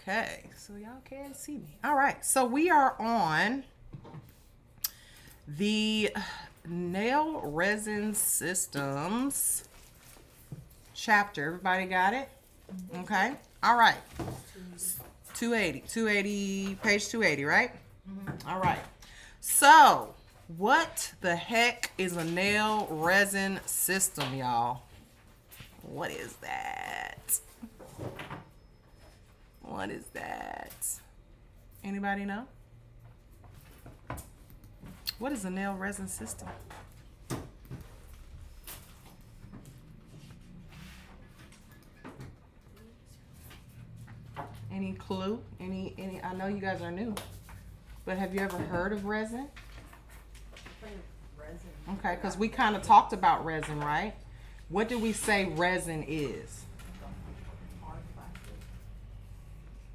Okay, so y'all can't see me. All right, so we are on the Nail Resin Systems chapter. Everybody got it? Okay. All right. 280, page 280, right? All right. So, what the heck is a nail resin system, y'all? What is that? What is that? Anybody know? What is a nail resin system? Any clue? Any I know you guys are new, but have you ever heard of resin? Resin. Okay, because we kind of talked about resin, right? What do we say resin is? Hard plastic.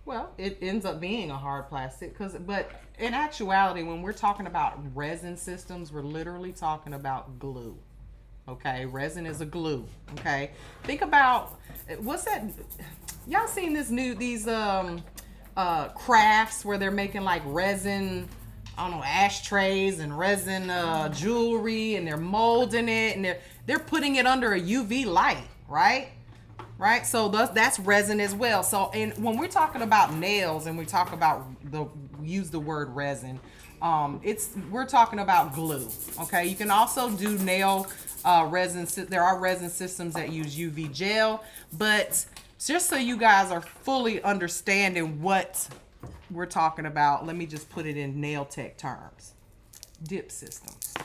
Well, it ends up being a hard plastic, but in actuality, when we're talking about resin systems, we're literally talking about glue. Okay, resin is a glue. Okay, think about what's that? Y'all seen these crafts where they're making like resin, I don't know, ashtrays and resin jewelry, and they're molding it and they're putting it under a UV light, right? Right, so that's resin as well. So, and when we're talking about nails and we talk about use the word resin, we're talking about glue. Okay, you can also do nail resin. There are resin systems that use UV gel, but just so you guys are fully understanding what we're talking about, let me just put it in nail tech terms. Dip systems,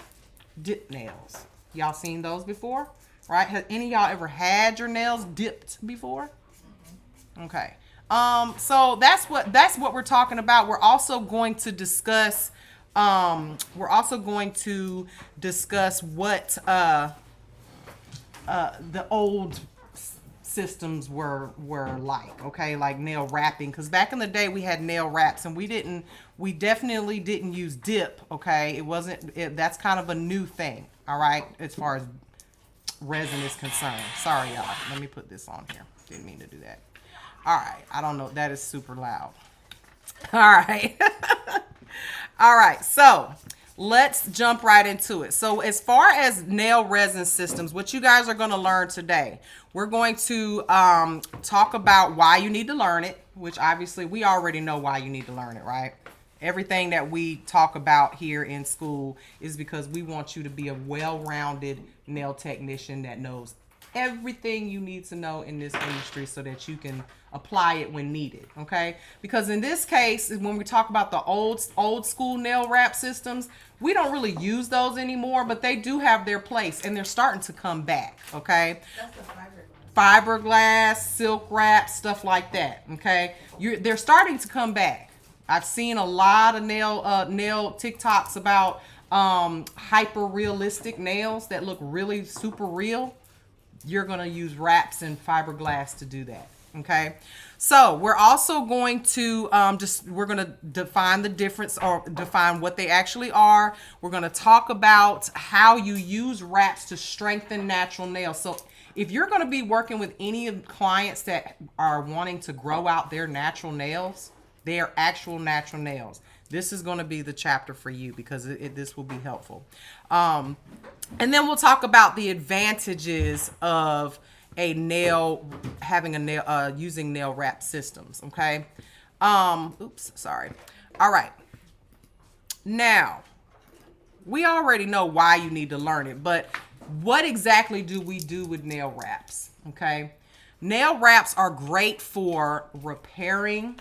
dip nails. Y'all seen those before? Right? Has any of y'all ever had your nails dipped before? Okay. So that's what we're talking about. We're also going to discuss what the old systems were like, okay, like nail wrapping, because back in the day we had nail wraps and we definitely didn't use dip. Okay, that's kind of a new thing, all right, as far as resin is concerned. Sorry y'all, let me put this on here, didn't mean to do that. All right, I don't know, that is super loud. All right. All right, so let's jump right into it. So as far as nail resin systems, what you guys are going to learn today, we're going to talk about why you need to learn it, which obviously we already know why you need to learn it, right? Everything that we talk about here in school is because we want you to be a well-rounded nail technician that knows everything you need to know in this industry so that you can apply it when needed, okay? Because in this case, when we talk about the old school nail wrap systems, we don't really use those anymore, but they do have their place and they're starting to come back, okay? That's the Fiberglass, silk wrap, stuff like that, okay? They're starting to come back. I've seen a lot of nail TikToks about hyper realistic nails that look really super real. You're going to use wraps and fiberglass to do that. Okay. So we're also going to we're going to define the difference, or define what they actually are. We're going to talk about how you use wraps to strengthen natural nails. So if you're going to be working with any of the clients that are wanting to grow out their natural nails, their actual natural nails, this is going to be the chapter for you, because this will be helpful. And then we'll talk about the advantages of using nail wrap systems. Okay. Oops, sorry. All right. Now, we already know why you need to learn it, but what exactly do we do with nail wraps? Okay. Nail wraps are great for repairing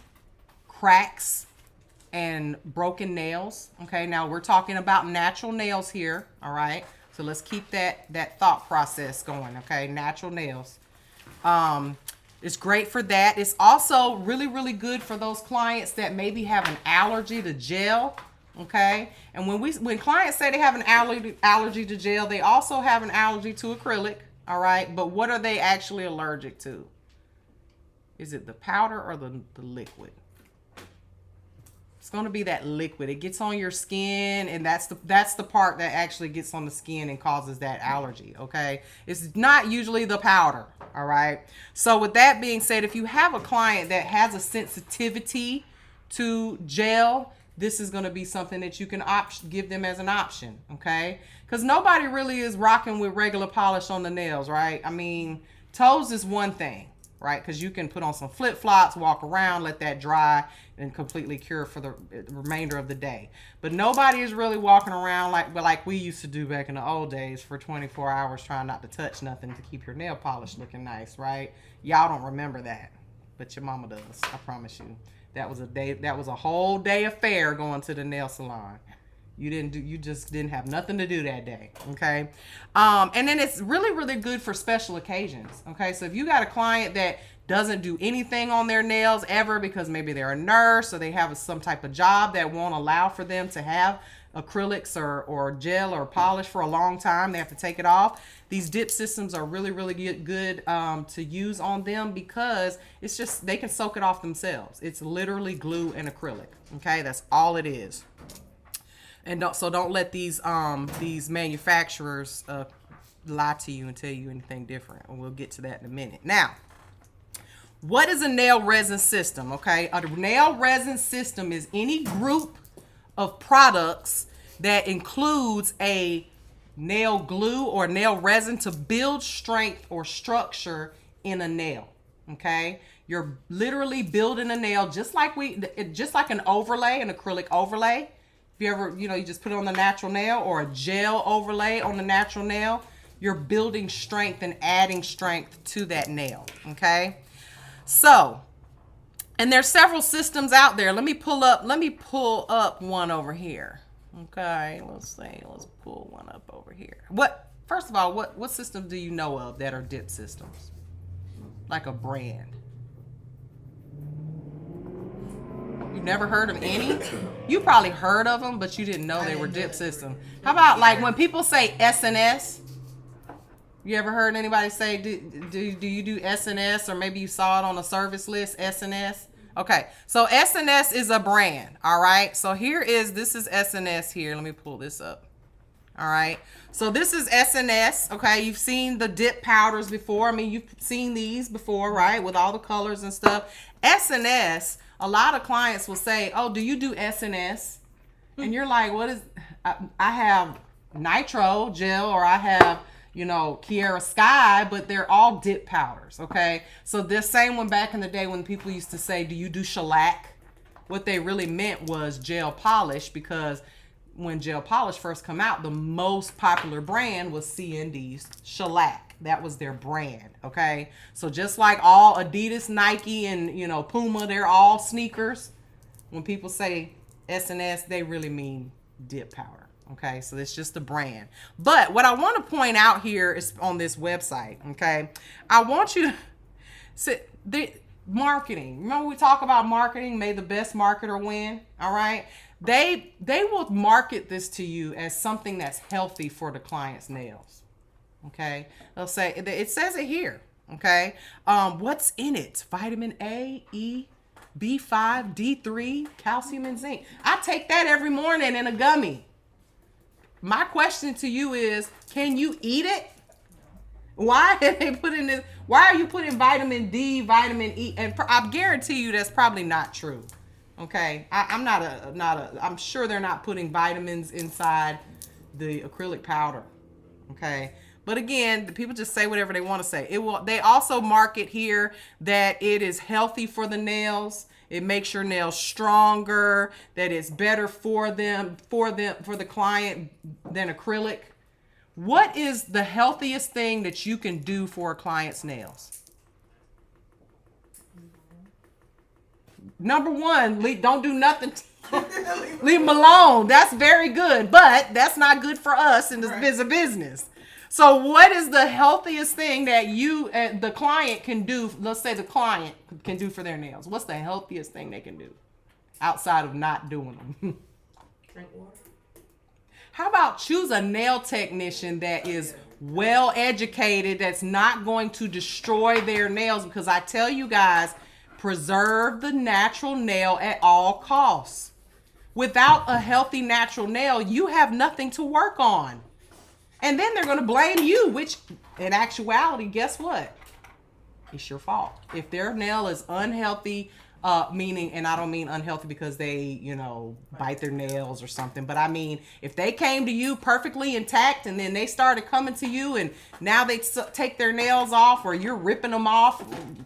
cracks and broken nails. Okay, now we're talking about natural nails here. All right, so let's keep that thought process going. Okay, natural nails. It's great for that. It's also really good for those clients that maybe have an allergy to gel. Okay, and when clients say they have an allergy to gel, they also have an allergy to acrylic. All right, but what are they actually allergic to? Is it the powder or the liquid? It's going to be that liquid. It gets on your skin, and that's the part that actually gets on the skin and causes that allergy, okay? It's not usually the powder, All right. So with that being said, if you have a client that has a sensitivity to gel, this is going to be something that you can give them as an option. Okay. Because nobody really is rocking with regular polish on the nails, right? I mean, toes is one thing, right? Because you can put on some flip-flops, walk around, let that dry, and completely cure for the remainder of the day. But nobody is really walking around like we used to do back in the old days for 24 hours trying not to touch nothing to keep your nail polish looking nice, right? Y'all don't remember that, but your mama does. I promise you. That was a whole day affair going to the nail salon. You just didn't have nothing to do that day. Okay. And then it's really, really good for special occasions. Okay. So if you got a client that doesn't do anything on their nails ever because maybe they're a nurse or they have some type of job that won't allow for them to have acrylics or gel or polish for a long time, they have to take it off. These dip systems are really, really good to use on them because it's just, they can soak it off themselves. It's literally glue and acrylic. Okay. That's all it is. And don't let these manufacturers lie to you and tell you anything different. And we'll get to that in a minute. Now, what is a nail resin system? Okay, a nail resin system is any group of products that includes a nail glue or nail resin to build strength or structure in a nail. Okay, you're literally building a nail just like an overlay, an acrylic overlay. If you ever, you just put it on the natural nail or a gel overlay on the natural nail, you're building strength and adding strength to that nail, okay? So, and there's several systems out there. Let me pull up one over here. Okay, let's pull one up over here. First of all, what systems do you know of that are dip systems? Like a brand. You've never heard of any? You probably heard of them, but you didn't know they were dip systems. How about like when people say S&S? You ever heard anybody say, do you do S&S, or maybe you saw it on a service list, S&S? Okay, so S&S is a brand, all right? So this is S&S here. Let me pull this up. All right, so this is S&S, okay? You've seen the dip powders before. I mean, you've seen these before, right? With all the colors and stuff. S&S, a lot of clients will say, oh, do you do S&S? And you're like, what is, I have nitro gel, or I have, Kiara Sky, but they're all dip powders, okay? So the same one back in the day when people used to say, do you do shellac? What they really meant was gel polish, because when gel polish first come out, the most popular brand was C&D's shellac. That was their brand, okay? So just like all Adidas, Nike, and, Puma, they're all sneakers. When people say S&S, they really mean dip powder, okay? So it's just a brand. But what I want to point out here is on this website, okay? I want you to see the marketing. Remember we talk about marketing, may the best marketer win, all right? They will market this to you as something that's healthy for the client's nails. Okay, they'll say, it says it here. Okay, what's in it? Vitamin A, E, B5, D3, calcium, and zinc. I take that every morning in a gummy. My question to you is, can you eat it? Why are they putting this? Why are you putting vitamin D, vitamin E? And I guarantee you that's probably not true. Okay, I'm sure they're not putting vitamins inside the acrylic powder. Okay, but again, the people just say whatever they want to say. They also market here that it is healthy for the nails. It makes your nails stronger. That it's better for the client than acrylic. What is the healthiest thing that you can do for a client's nails? Number one, don't do nothing. Leave them alone. That's very good, but that's not good for us in this business. So what is the healthiest thing that the client can do? Let's say the client can do for their nails. What's the healthiest thing they can do outside of not doing them? Drink water. How about choose a nail technician that is well educated, that's not going to destroy their nails? Because I tell you guys, preserve the natural nail at all costs. Without a healthy natural nail, you have nothing to work on. And then they're going to blame you, which in actuality, guess what? it's your fault. If their nail is unhealthy, meaning, and I don't mean unhealthy because they, you know, bite their nails or something, but I mean, if they came to you perfectly intact and then they started coming to you and now they take their nails off or you're ripping them off,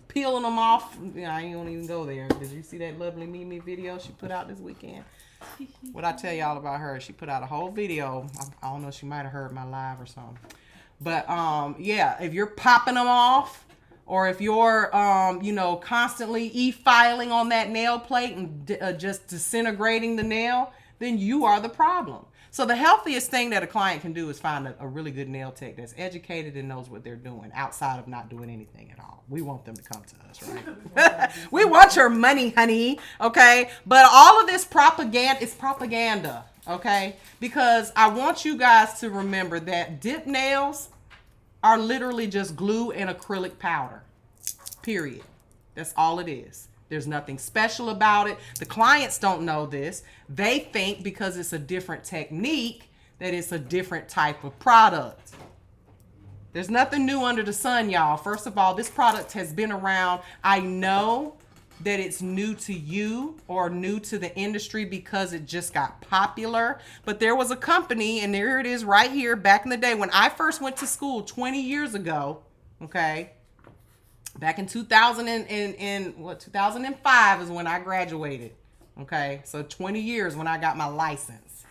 peeling them off, you know, I ain't gonna even go there because you see that lovely Mimi video she put out this weekend. What I tell y'all about her, she put out a whole video. I don't know, she might have heard my live or something. But yeah, if you're popping them off, or if you're, you know, constantly e-filing on that nail plate and just disintegrating the nail, then you are the problem. So the healthiest thing that a client can do is find a really good nail tech that's educated and knows what they're doing outside of not doing anything at all. We want them to come to us, right? We want your money, honey, okay? But all of this propaganda is propaganda, okay? Because I want you guys to remember that dip nails are literally just glue and acrylic powder, period. That's all it is. There's nothing special about it. The clients don't know this. They think because it's a different technique that it's a different type of product. There's nothing new under the sun, y'all. First of all, this product has been around. I know that it's new to you or new to the industry because it just got popular. But there was a company, and there it is right here back in the day when I first went to school 20 years ago, okay? Back in 2005 is when I graduated, okay? So 20 years when I got my license,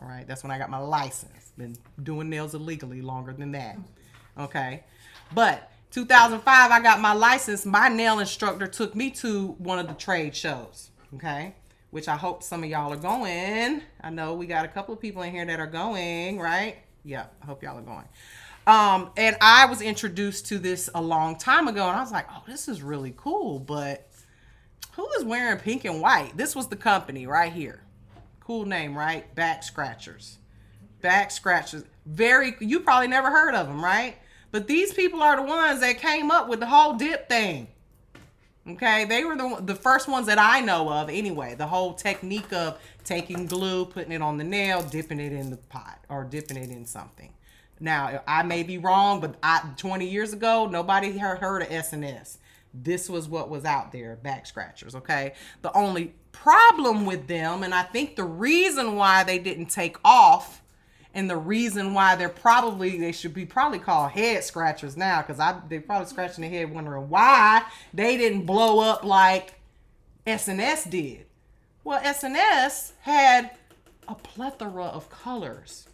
all right? That's when I got my license. Been doing nails illegally longer than that, okay? But 2005, I got my license. My nail instructor took me to one of the trade shows, okay? Which I hope some of y'all are going. I know we got a couple of people in here that are going, right? Yeah, I hope y'all are going. And I was introduced to this a long time ago, and I was like, oh, this is really cool, but who is wearing pink and white? This was the company right here. Cool name, right? Back Scratchers. Back Scratchers. You probably never heard of them, right? But these people are the ones that came up with the whole dip thing. Okay, they were the first ones that I know of anyway. The whole technique of taking glue, putting it on the nail, dipping it in the pot or dipping it in something. Now, I may be wrong, but 20 years ago, nobody heard of S&S. This was what was out there, Back Scratchers, okay? The only problem with them, and I think the reason why they didn't take off and the reason why they should be probably called head scratchers now, because they're probably scratching their head wondering why they didn't blow up like S&S did. Well, S&S had a plethora of colors,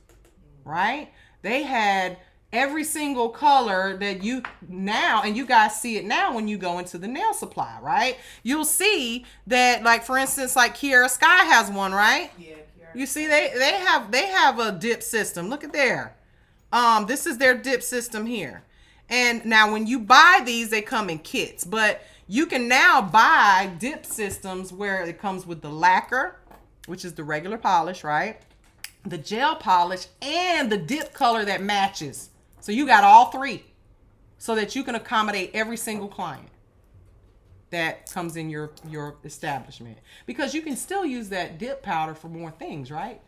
right? They had every single color that you now, and you guys see it now when you go into the nail supply, right? You'll see that, like, for instance, like Kiara Sky has one, right? Yeah. You see, they have a dip system. Look at there. This is their dip system here. And now when you buy these, they come in kits. But you can now buy dip systems where it comes with the lacquer, which is the regular polish, right? The gel polish and the dip color that matches. So you got all three so that you can accommodate every single client that comes in your establishment, because you can still use that dip powder for more things, right?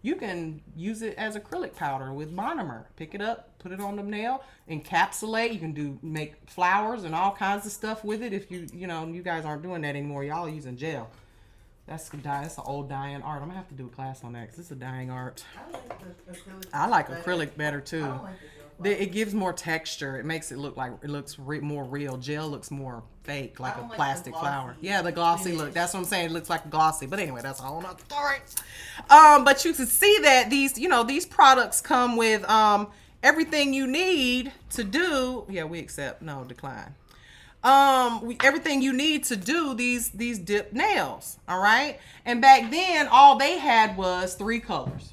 You can use it as acrylic powder with monomer. Pick it up, put it on the nail, encapsulate. You can make flowers and all kinds of stuff with it. If you guys aren't doing that anymore, y'all are using gel. That's an old dying art. I'm gonna have to do a class on that because it's a dying art. I like acrylic better too. It gives more texture. It makes it looks more real. Gel looks more fake, like a plastic flower. Yeah, the glossy look. That's what I'm saying. It looks like glossy. But anyway, that's a whole nother story. But you can see that these products come with everything you need to do. Yeah, we accept. No, decline. Everything you need to do these dip nails. All right. And back then, all they had was 3 colors: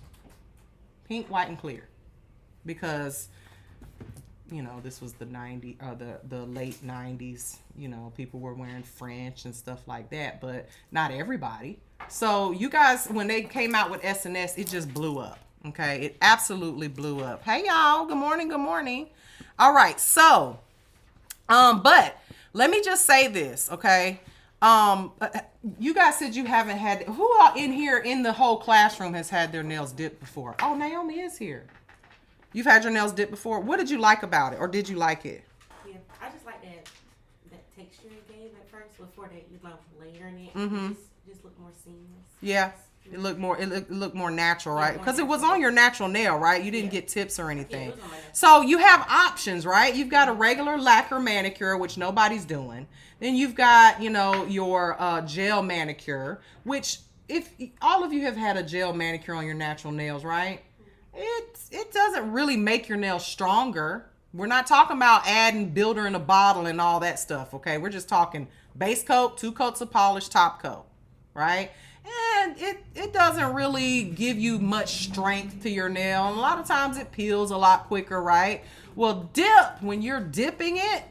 pink, white, and clear, because this was the the late 90s. People were wearing French and stuff like that, but not everybody. So you guys, when they came out with S&S, it just blew up. Okay, it absolutely blew up. Hey y'all, good morning, good morning. All right, so, but let me just say this, okay? You guys said you haven't had, who in here in the whole classroom has had their nails dipped before? Oh, Naomi is here. You've had your nails dipped before. What did you like about it, or did you like it? Yeah, I just like that texture it gave at first before they layering it. Mm-hmm. Just look more seamless. Yeah. It looked more natural, right? Because it was on your natural nail, right? You didn't get tips or anything. Yeah, it was on my natural. So you have options, right? You've got a regular lacquer manicure, which nobody's doing. Then you've got, your gel manicure, which if all of you have had a gel manicure on your natural nails, right? It doesn't really make your nails stronger. We're not talking about adding builder in a bottle and all that stuff, okay? We're just talking base coat, 2 coats of polish, top coat, right? And it doesn't really give you much strength to your nail. And a lot of times it peels a lot quicker, right? Well, when you're dipping it,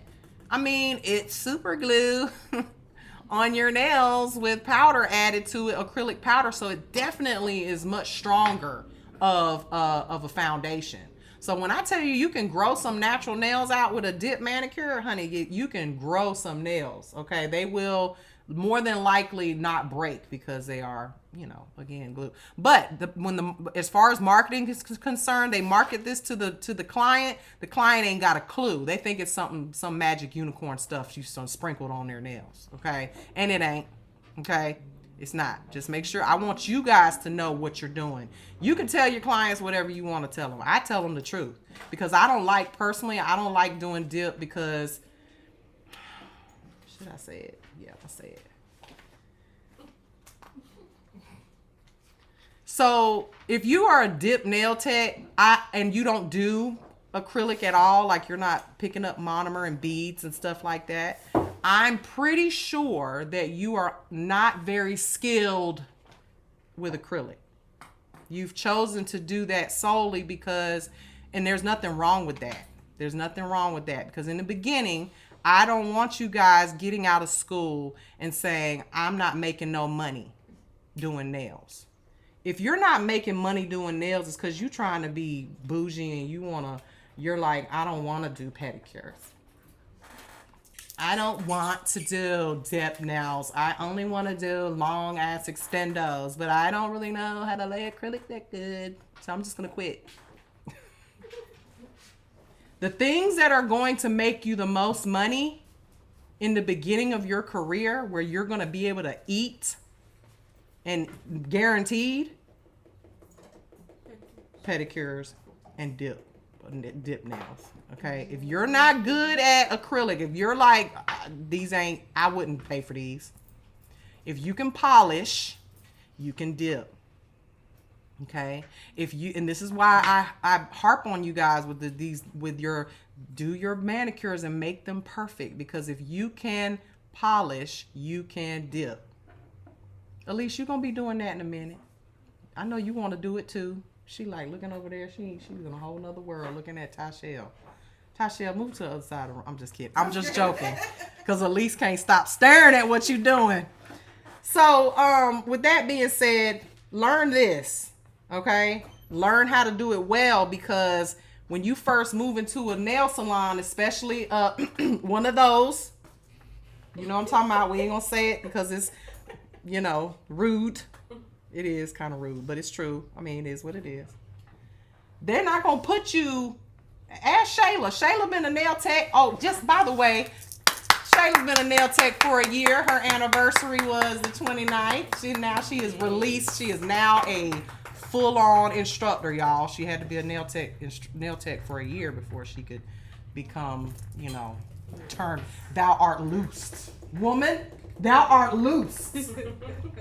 it's super glue on your nails with powder added to it, acrylic powder. So it definitely is much stronger of a foundation. So when I tell you you can grow some natural nails out with a dip manicure, honey, you can grow some nails, okay? They will more than likely not break because they are, again, glue. But as far as marketing is concerned, they market this to the client. The client ain't got a clue. They think it's some magic unicorn stuff you sprinkled on their nails, okay? And it ain't, okay? It's not. Just make sure. I want you guys to know what you're doing. You can tell your clients whatever you want to tell them. I tell them the truth because I don't like doing dip because, should I say it? Yeah, I'll say it. So if you are a dip nail tech and you don't do acrylic at all, like you're not picking up monomer and beads and stuff like that, I'm pretty sure that you are not very skilled with acrylic. You've chosen to do that solely because, and there's nothing wrong with that. There's nothing wrong with that because in the beginning, I don't want you guys getting out of school and saying, I'm not making no money doing nails. If you're not making money doing nails, it's because you're trying to be bougie and you're like, I don't want to do pedicures. I don't want to do dip nails. I only want to do long ass extendos, but I don't really know how to lay acrylic that good. So I'm just going to quit. The things that are going to make you the most money in the beginning of your career, where you're going to be able to eat and guaranteed, pedicures and dip nails. Okay, if you're not good at acrylic, if you're like, I wouldn't pay for these. If you can polish, you can dip. Okay, and this is why I harp on you guys do your manicures and make them perfect, because if you can polish, you can dip. Elise, you're gonna be doing that in a minute. I know you want to do it too. She like looking over there. She's in a whole nother world looking at Tashelle. Tashelle, move to the other side of the room. I'm just kidding. I'm just joking. Because Elise can't stop staring at what you're doing. So, with that being said, learn this, okay? Learn how to do it well, because when you first move into a nail salon, especially one of those, you know what I'm talking about? We ain't going to say it because it's, rude. It is kind of rude, but it's true. It is what it is. They're not going to put you... Ask Shayla. Shayla been a nail tech. Oh, just by the way, Shayla's been a nail tech for a year. Her anniversary was the 29th. She is released. She is now a full-on instructor, y'all. She had to be a nail tech for a year before she could become, turn. Thou art loosed. Woman, thou art loosed.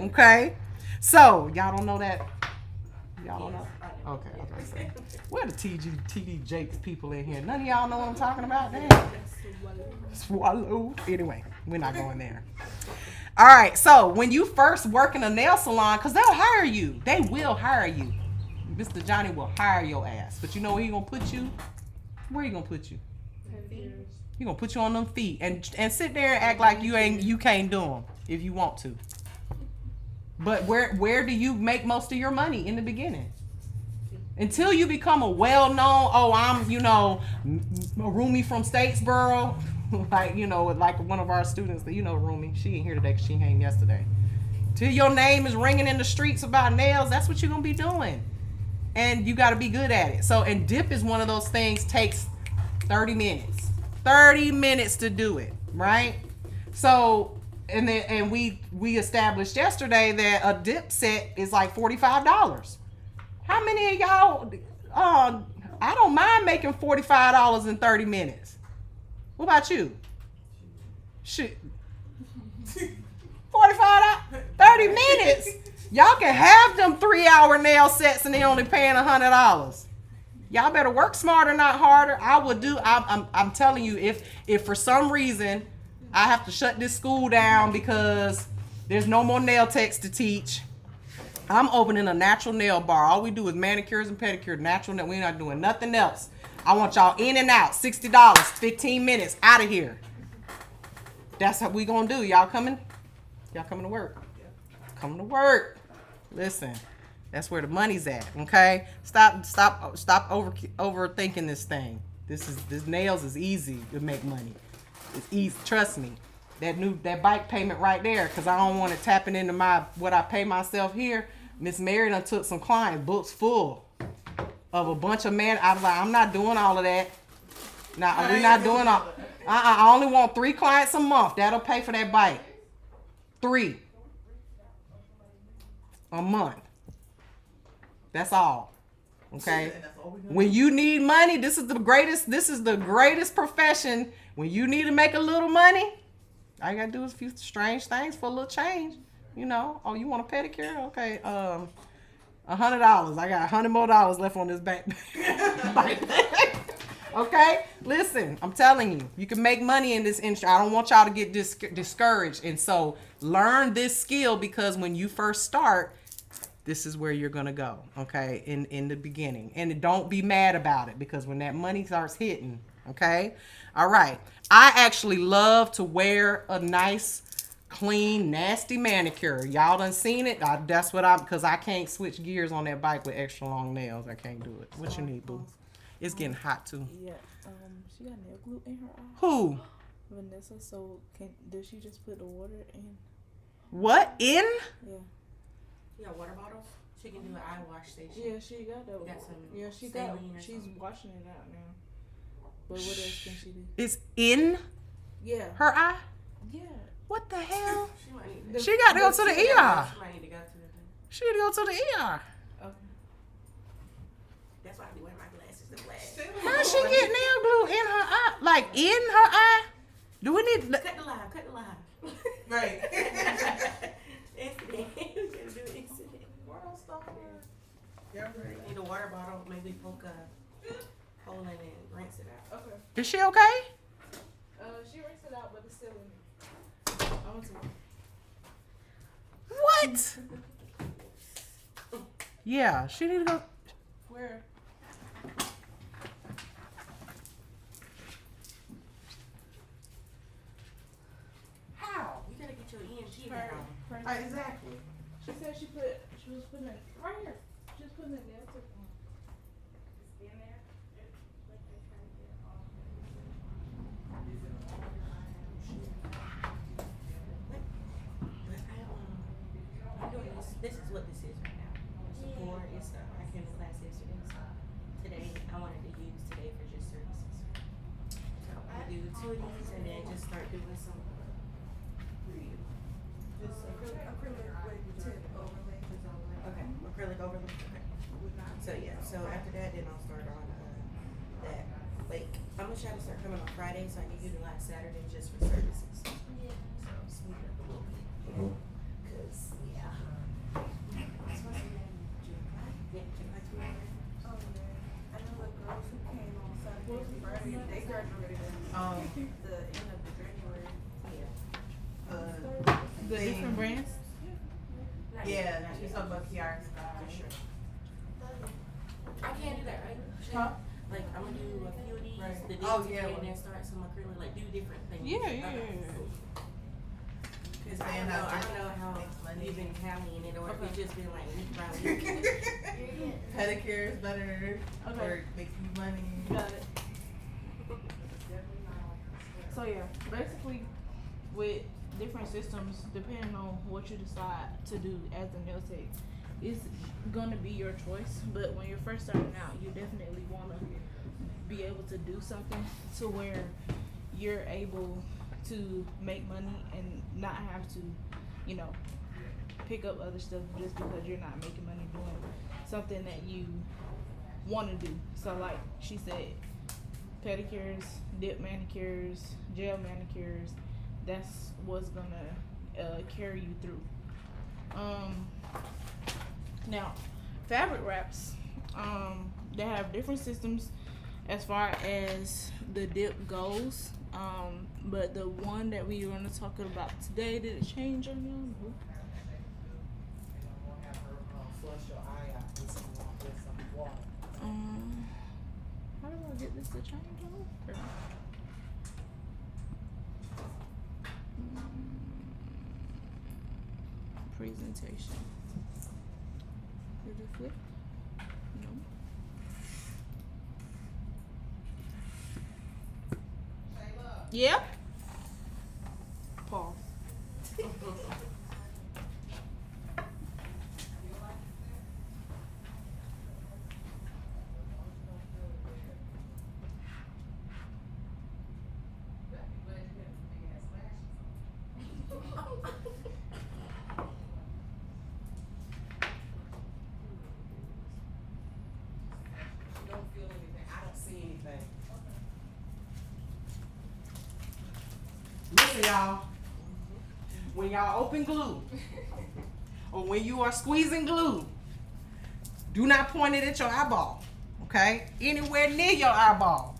Okay? So, y'all don't know that? Y'all don't know? Okay, I was going to say. Where are the TD Jakes people in here? None of y'all know what I'm talking about? Damn. Swallow. Anyway, we're not going there. All right, so when you first work in a nail salon, because they'll hire you. They will hire you. Mr. Johnny will hire your ass. But you know where he going to put you? Where he going to put you? He going to put you on them feet and sit there and act like you can't do them if you want to. But where do you make most of your money in the beginning? Until you become a well-known, I'm, a roomie from Statesboro, like one of our students, roomie. She ain't here today because she came yesterday. Till your name is ringing in the streets about nails, that's what you're going to be doing. And you got to be good at it. So, and dip is one of those things, takes 30 minutes. 30 minutes to do it, right? So and we established yesterday that a dip set is like $45. How many of y'all? I don't mind making $45 in 30 minutes. What about you? Shit. 45, 30 minutes. Y'all can have them 3-hour nail sets and they only paying $100. Y'all better work smarter, not harder. I would do. I'm telling you, if for some reason I have to shut this school down because there's no more nail techs to teach, I'm opening a natural nail bar. All we do is manicures and pedicures, natural nail. We're not doing nothing else. I want y'all in and out. $60, 15 minutes, out of here. That's what we gonna do. Y'all coming? Y'all coming to work? Coming to work. Listen, that's where the money's at. Okay, stop overthinking this thing. This nails is easy to make money. It's easy. Trust me. That bike payment right there, because I don't want it tapping into what I pay myself here. Miss Mary done took some client books full of a bunch of men. I was like, I'm not doing all of that. Nah, we're not doing all. I only want 3 clients a month. That'll pay for that bike. 3 a month. That's all. Okay. When you need money, this is the greatest profession. When you need to make a little money, all you gotta do is a few strange things for a little change. You know, oh, you want a pedicure? Okay, $100. I got $100 more left on this back. Okay, listen, I'm telling you, you can make money in this industry. I don't want y'all to get discouraged. And so learn this skill, because when you first start, this is where you're gonna go. Okay, in the beginning, and don't be mad about it, because when that money starts hitting, okay. All right, I actually love to wear a nice, clean, nasty manicure. Y'all done seen it. That's what because I can't switch gears on that bike with extra long nails. I can't do it. What you need, boo? It's getting hot too. Yeah. She got nail glue in her eye. Who? Vanessa. So does she just put the water in? What in? Yeah. You got water bottles? She can do an eye wash station. Yeah, she got that. Got some yeah, she saline got. or She's something. washing it out now. But what else can she do? It's in Yeah. her eye? Yeah. What the hell? She might need She got to go to the ER. She might need to go to the. She need to go to the ER. Okay. That's why I be wearing my glasses to black. How she get nail glue in her eye? Like in her eye? Do we need? Cut the live. Right. Incident. We gotta do an incident. Need a water bottle, maybe poke a hole in it and rinse it out. Okay. Is she okay? She rinsed it out, but it's still in it. I want to. What? Yeah, she need to go. Where? How? You gotta get your EMT back on. Exactly. She said she was putting it right here. She was putting it nail tip on. It's in there. I'm doing this. This is what this is right now. Support and stuff. I came to class yesterday, so today I wanted to use today for just services. So I do 2 of these and then just start doing some. Just acrylic with tip overlay. Okay, acrylic overlay. Okay. So yeah, so after that, then I'll start on that. Like I'm gonna try to start coming on Friday so I can utilize Saturday just for services. Yeah. So speed it up a little bit. Cause yeah. July 20th. Oh yeah. I know the girls who came on Saturday and Friday, they graduated the end of January. Yeah. The different brands. Yeah, she's talking about Kiara Sky. For sure. I can't do that, right? Huh? Like I'm gonna do a few of these, Right. the Oh, days yeah. and then start some acrylic, like do different things. Yeah. Cause I don't know how you've been handling it, or if it's just been like week by week. pedicure is better. Okay. Or makes you money. Got it. So yeah, basically, with different systems, depending on what you decide to do as a nail tech, it's gonna be your choice. But when you're first starting out, you definitely wanna be able to do something to where you're able to make money and not have to, you know, pick up other stuff just because you're not making money doing something that you want to do. So like she said, pedicures, dip manicures, gel manicures, that's what's gonna carry you through. Now fabric wraps, they have different systems as far as the dip goes. But the one that we want to talk about today, did it change on you? No. Flush your eye out with some water. How do I get this to change over? Presentation. Did it flip? No. Yep. Pause. Listen, y'all. When y'all open glue, or when you are squeezing glue, do not point it at your eyeball. Okay? Anywhere near your eyeball.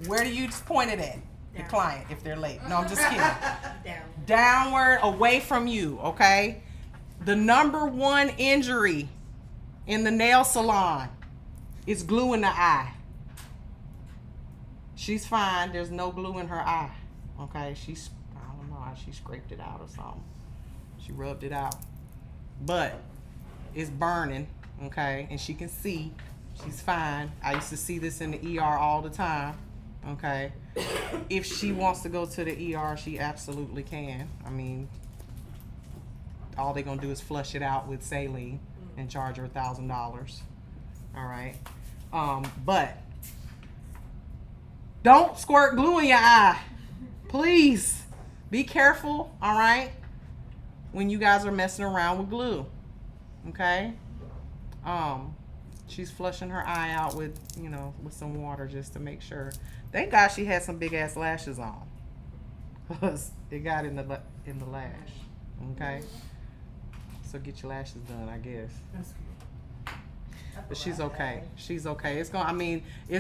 Where do you point it at? The client, if they're late. No, I'm just kidding. Down. Downward, away from you. Okay? The number one injury in the nail salon is glue in the eye. She's fine. There's no glue in her eye. Okay, I don't know how she scraped it out or something. She rubbed it out. But it's burning, okay, and she can see. She's fine. I used to see this in the ER all the time, okay. If she wants to go to the ER, she absolutely can. I mean, all they're gonna do is flush it out with saline and charge her $1,000. All right, but don't squirt glue in your eye. Please be careful, all right, when you guys are messing around with glue, okay? She's flushing her eye out with, you know, with some water just to make sure. Thank God she had some big ass lashes on, cause it got in the lash, okay? So get your lashes done, I guess. But she's okay. She's okay. It's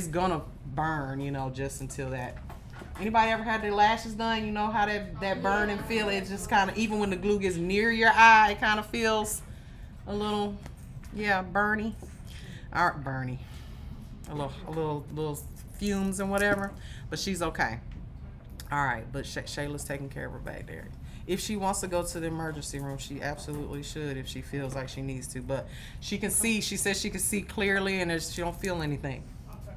gonna burn, you know, just until that. Anybody ever had their lashes done? You know how that burn and feel? It just kind of, even when the glue gets near your eye, it kind of feels a little, yeah, burny. All right, burny. A little fumes and whatever. But she's okay. All right, but Shayla's taking care of her back there. If she wants to go to the emergency room, she absolutely should if she feels like she needs to. But she can see, she says she can see clearly and she don't feel anything.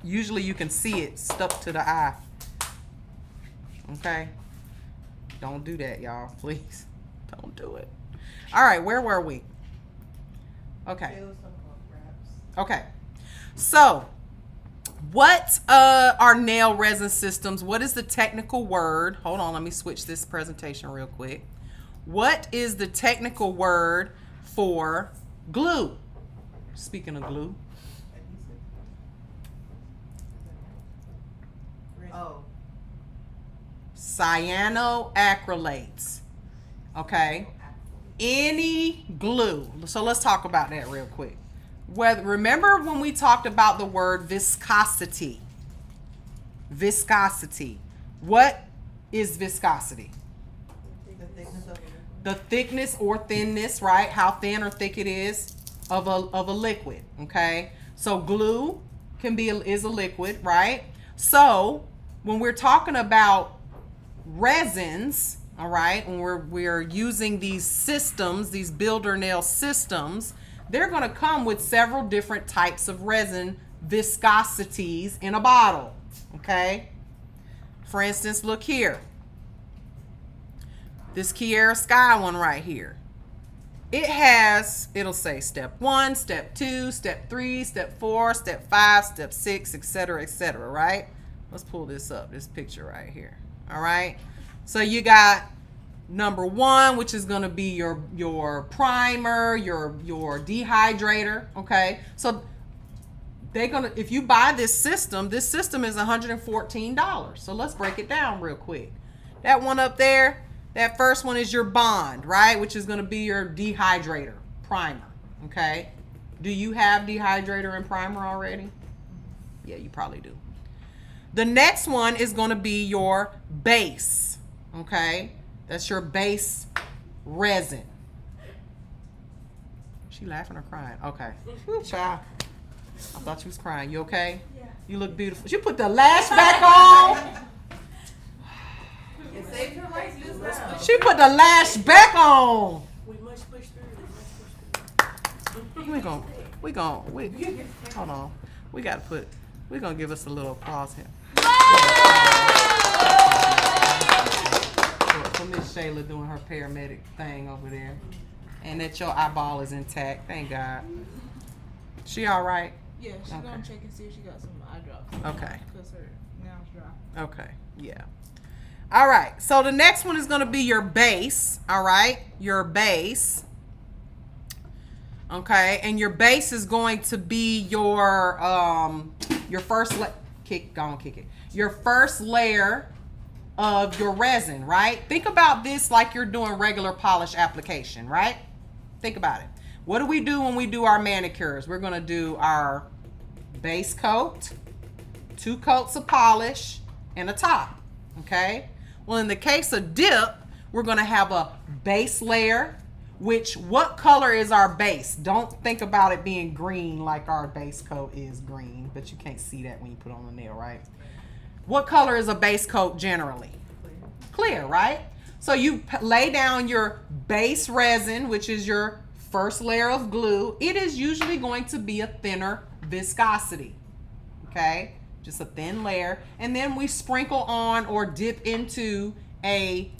Usually you can see it stuck to the eye. Okay? Don't do that, y'all. Please. Don't do it. All right, where were we? Okay. Okay. So, what are nail resin systems? What is the technical word? Hold on, let me switch this presentation real quick. What is the technical word for glue? Speaking of glue. Oh. Cyanoacrylates. Okay? Any glue. So let's talk about that real quick. Remember when we talked about the word viscosity? Viscosity. What is viscosity? The thickness or thinness, right? How thin or thick it is of a liquid. Okay? So glue is a liquid, right? So when we're talking about resins, all right, when we're using these systems, these builder nail systems, they're going to come with several different types of resin viscosities in a bottle, okay? For instance, look here. This Kiara Sky one right here. It'll say step 1, step 2, step 3, step 4, step 5, step 6, etc., right? Let's pull this up, this picture right here. All right? So you got number 1, which is going to be your primer, your dehydrator, okay? So they're going to, if you buy this system is $114. So let's break it down real quick. That one up there, that first one is your bond, right? Which is going to be your dehydrator, primer, okay? Do you have dehydrator and primer already? Yeah, you probably do. The next one is going to be your base, okay? That's your base resin. She laughing or crying? Okay. Ooh, child. I thought you was crying. You okay? Yeah. You look beautiful. She put the lash back on. It saved her life just now. She put the lash back on. We must push through. Hold on. We're gonna give us a little applause here. For Miss Shayla doing her paramedic thing over there. And that your eyeball is intact. Thank God. She all right? Yeah, she's Okay. gonna check and see if she got some eye drops. Okay. Because her nail's dry. Okay, yeah. All right, so the next one is going to be your base, all right? Your base. Okay, and your base is going to be your first kick it. Your first layer of your resin, right? Think about this like you're doing regular polish application, right? Think about it. What do we do when we do our manicures? We're going to do our base coat, 2 coats of polish, and a top, okay? Well, in the case of dip, we're going to have a base layer, which what color is our base? Don't think about it being green like our base coat is green, but you can't see that when you put on the nail, right? What color is a base coat generally? Clear, right? So you lay down your base resin, which is your first layer of glue. It is usually going to be a thinner viscosity, okay? Just a thin layer. And then we sprinkle on or dip into a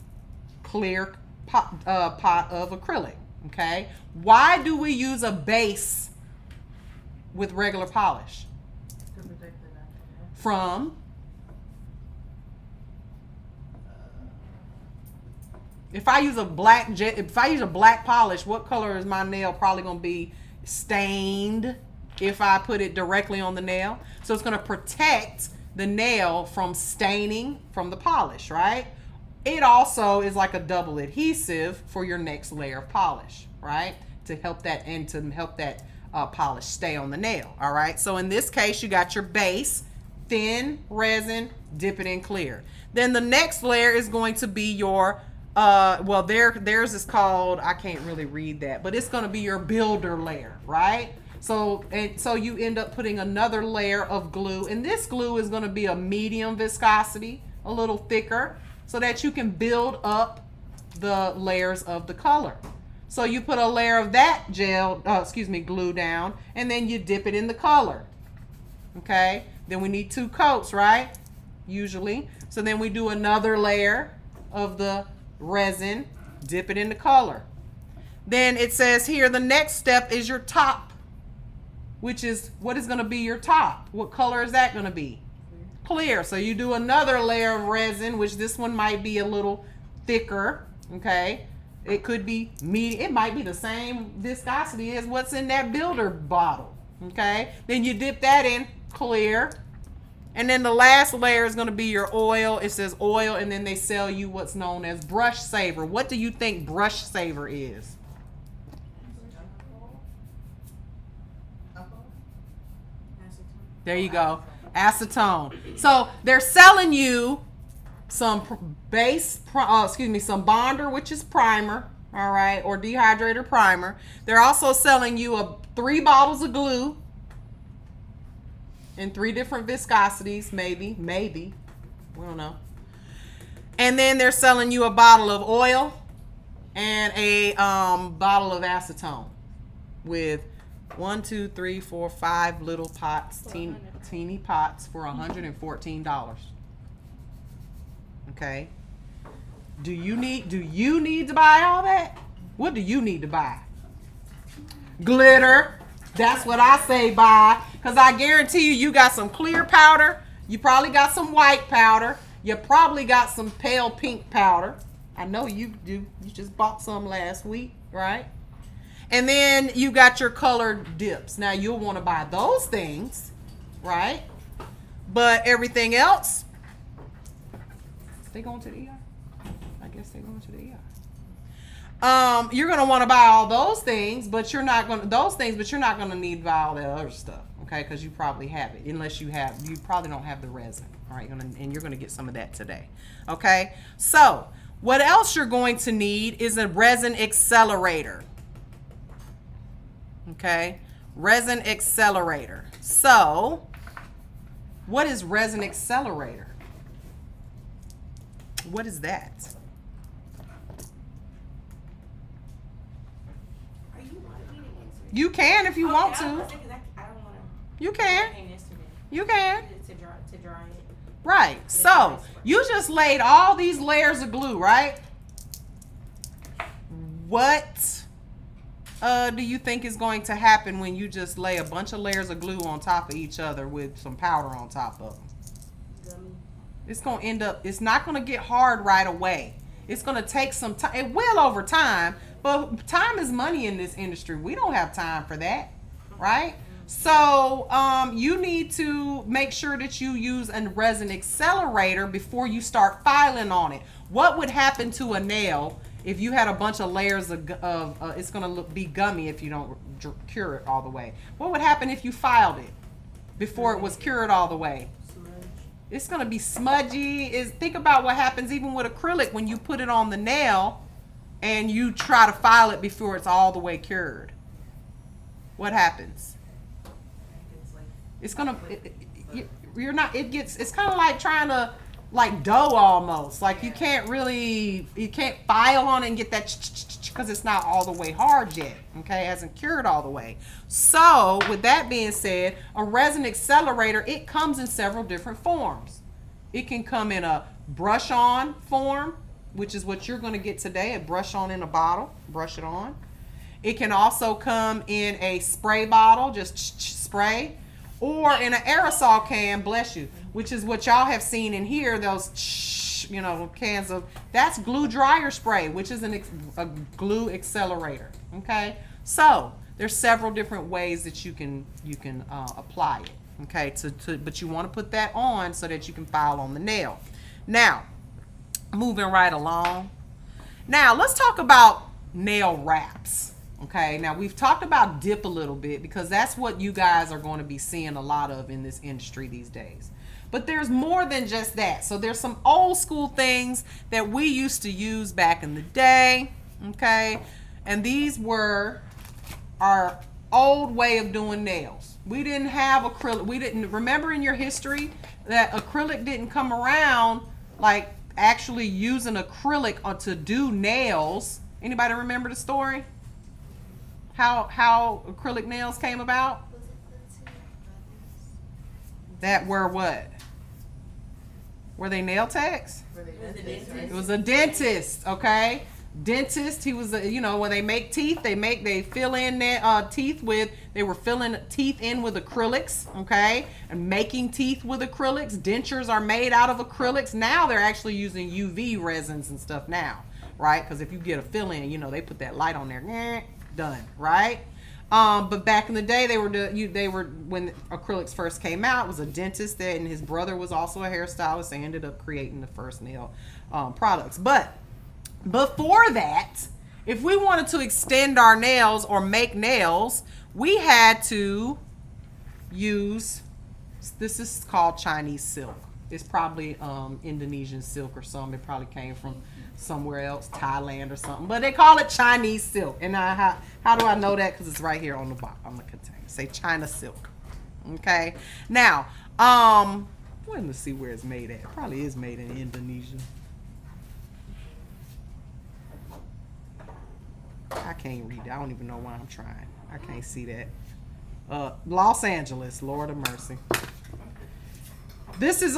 clear pot of acrylic, okay? Why do we use a base with regular polish? From? If I use a black polish, what color is my nail probably going to be? Stained if I put it directly on the nail. So it's going to protect the nail from staining from the polish, right? It also is like a double adhesive for your next layer of polish, right? To help that polish stay on the nail, all right? So in this case, you got your base, thin resin, dip it in clear. Then the next layer is going to be your theirs is called, I can't really read that, but it's going to be your builder layer, right? So you end up putting another layer of glue, and this glue is going to be a medium viscosity, a little thicker, so that you can build up the layers of the color. So you put a layer of that glue down, and then you dip it in the color. Okay? Then we need 2 coats, right? Usually. So then we do another layer of the resin, dip it in the color. Then it says here the next step is your top, which is what is going to be your top. What color is that going to be? Clear. So you do another layer of resin, which this one might be a little thicker, okay? It could be medium. It might be the same viscosity as what's in that builder bottle, okay? Then you dip that in clear. And then the last layer is going to be your oil. It says oil, and then they sell you what's known as brush saver. What do you think brush saver is? There you go. Acetone. So they're selling you some some bonder, which is primer, all right, or dehydrator primer. They're also selling you 3 bottles of glue in 3 different viscosities, maybe, we don't know. And then they're selling you a bottle of oil and a bottle of acetone with 1, 2, 3, 4, 5 little pots, teeny pots for $114. Okay. Do you need to buy all that? What do you need to buy? Glitter. That's what I say buy, because I guarantee you got some clear powder. You probably got some white powder. You probably got some pale pink powder. I know you do. You just bought some last week, right? And then you got your colored dips. Now you'll want to buy those things, right? But everything else, they going to the ER. I guess they going to the ER. You're gonna want to buy all those things, but you're not gonna need to buy all the other stuff, okay? Because you probably have it, unless you probably don't have the resin. All right, and you're gonna get some of that today, okay? So what else you're going to need is a resin accelerator. Okay, resin accelerator. So, what is resin accelerator? What is that? Are you wanting me to answer it? You can if you want Okay, I to. was thinking I don't want to. You can. I came yesterday. You can. To dry it. Right. So, you just laid all these layers of glue, right? What do you think is going to happen when you just lay a bunch of layers of glue on top of each other with some powder on top of them? Gummy. It's going to end up, it's not going to get hard right away. It's going to take some time. It will over time, but time is money in this industry. We don't have time for that, right? So you need to make sure that you use a resin accelerator before you start filing on it. What would happen to a nail if you had a bunch of layers of it's going to be gummy if you don't cure it all the way? What would happen if you filed it before it was cured all the way? Smudge. It's going to be smudgy. Think about what happens even with acrylic when you put it on the nail and you try to file it before it's all the way cured. What happens? It's going to, you're not, it's kind of like trying to, like dough almost. Like you can't file on it and get that because it's not all the way hard yet. Okay, it hasn't cured all the way. So with that being said, a resin accelerator, it comes in several different forms. It can come in a brush on form, which is what you're going to get today, a brush on in a bottle, brush it on. It can also come in a spray bottle, just spray, or in an aerosol can, bless you, which is what y'all have seen in here, those cans of, that's glue dryer spray, which is a glue accelerator. Okay, so there's several different ways that you can apply it. Okay, but you want to put that on so that you can file on the nail. Now, moving right along. Now let's talk about nail wraps. Okay, now we've talked about dip a little bit because that's what you guys are going to be seeing a lot of in this industry these days. But there's more than just that. So there's some old school things that we used to use back in the day. Okay, and these were our old way of doing nails. We didn't have acrylic. We didn't remember in your history that acrylic didn't come around, like actually using acrylic to do nails. Anybody remember the story? How acrylic nails came about? That were what? Were they nail techs? It was a dentist, okay? Dentist, he was when they make teeth, they fill in their teeth with, they were filling teeth in with acrylics, okay? And making teeth with acrylics. Dentures are made out of acrylics. Now they're actually using UV resins and stuff now, right? Because if you get a fill in, they put that light on there, done, right? But back in the day, they were when acrylics first came out, it was a dentist that, and his brother was also a hairstylist. They ended up creating the first nail products. But before that, if we wanted to extend our nails or make nails, we had to use, this is called Chinese silk. It's probably Indonesian silk or something. It probably came from somewhere else, Thailand or something. But they call it Chinese silk. And how do I know that? Because it's right here on the bottom, on the container. Say China silk. Okay. Now, let me see where it's made at. It probably is made in Indonesia. I can't read it. I don't even know why I'm trying. I can't see that. Los Angeles, Lord of mercy. This is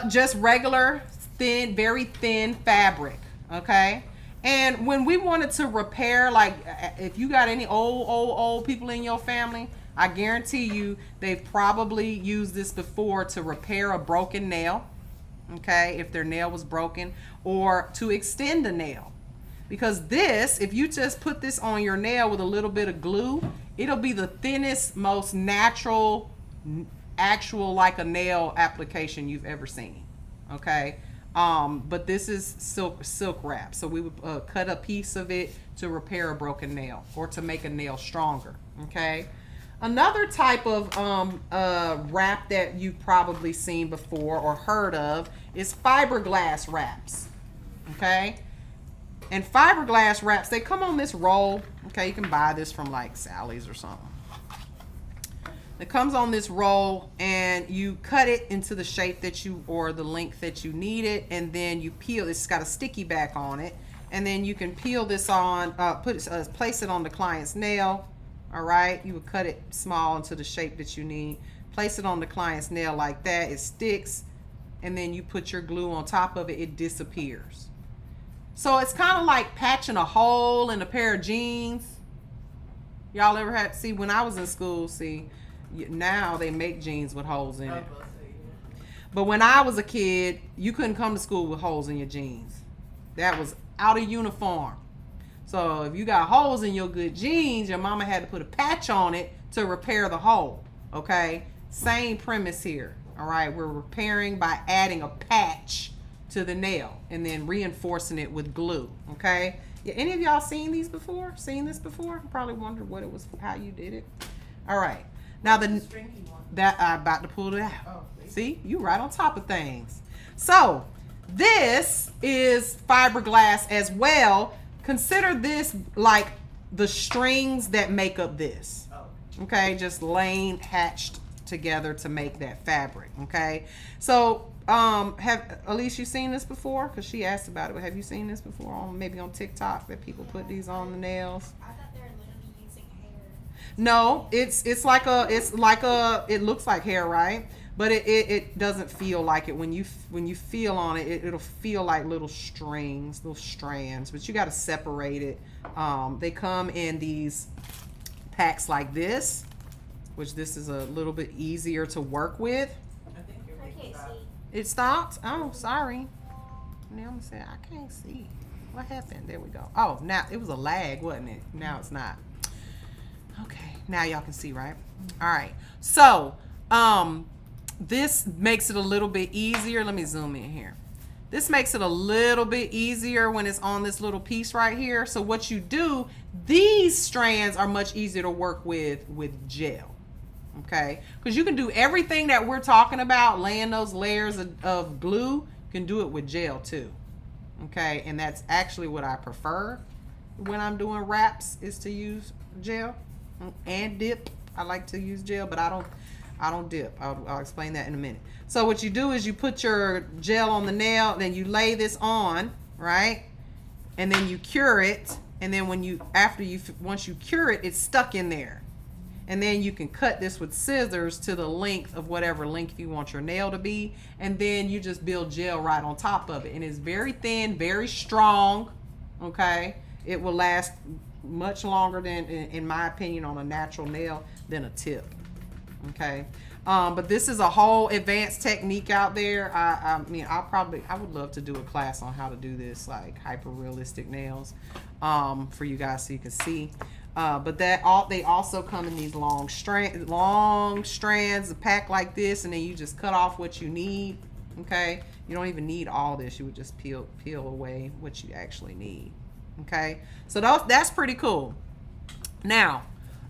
just regular thin, very thin fabric, okay? And when we wanted to repair, like if you got any old people in your family, I guarantee you they've probably used this before to repair a broken nail, okay, if their nail was broken, or to extend the nail. Because this, if you just put this on your nail with a little bit of glue, it'll be the thinnest, most natural, actual like a nail application you've ever seen. Okay. But this is silk wrap. So we would cut a piece of it to repair a broken nail or to make a nail stronger. Okay. Another type of wrap that you've probably seen before or heard of is fiberglass wraps. Okay. And fiberglass wraps, they come on this roll. Okay, you can buy this from like Sally's or something. It comes on this roll and you cut it into the shape that you, or the length that you need it, and then you peel. It's got a sticky back on it, and then you can peel this on, place it on the client's nail. All right, you would cut it small into the shape that you need. Place it on the client's nail like that. It sticks, and then you put your glue on top of it. It disappears. So it's kind of like patching a hole in a pair of jeans. Y'all ever had, see, when I was in school, see, now they make jeans with holes in it. But when I was a kid, you couldn't come to school with holes in your jeans. That was out of uniform. So if you got holes in your good jeans, your mama had to put a patch on it to repair the hole. Okay? Same premise here. All right? We're repairing by adding a patch to the nail and then reinforcing it with glue. Okay? Yeah, any of y'all seen these before? Seen this before? Probably wondered what it was, how you did it. All right. Now that I'm about to pull it out. Oh, see, you right on top of things. So this is fiberglass as well. Consider this like the strings that make up this. Okay, just laying hatched together to make that fabric. Okay, so have Elise, you seen this before? Because she asked about it. Have you seen this before on maybe on TikTok that people put these on the nails? I thought they were literally using hair. No, it looks like hair, right? But it doesn't feel like it. When you feel on it, it'll feel like little strings, little strands. But you got to separate it. They come in these packs like this, which this is a little bit easier to work with. I can't see. It stopped? Oh, sorry. Now I'm saying I can't see. What happened? There we go. Oh, now it was a lag, wasn't it? Now it's not. Okay, now y'all can see, right? All right. So, this makes it a little bit easier. Let me zoom in here. This makes it a little bit easier when it's on this little piece right here. So what you do, these strands are much easier to work with gel. Okay, because you can do everything that we're talking about, laying those layers of glue, you can do it with gel too. Okay, and that's actually what I prefer when I'm doing wraps, is to use gel and dip. I like to use gel, but I don't dip. I'll explain that in a minute. So what you do is you put your gel on the nail, then you lay this on, right? And then you cure it, and then once you cure it, it's stuck in there. And then you can cut this with scissors to the length of whatever length you want your nail to be. And then you just build gel right on top of it. And it's very thin, very strong, okay? It will last much longer than, in my opinion, on a natural nail than a tip, okay? But this is a whole advanced technique out there. I mean, I would love to do a class on how to do this, like hyper realistic nails, for you guys so you can see. But they also come in these long strands, a pack like this, and then you just cut off what you need. Okay, you don't even need all this. You would just peel away what you actually need. Okay, so that's pretty cool. Now,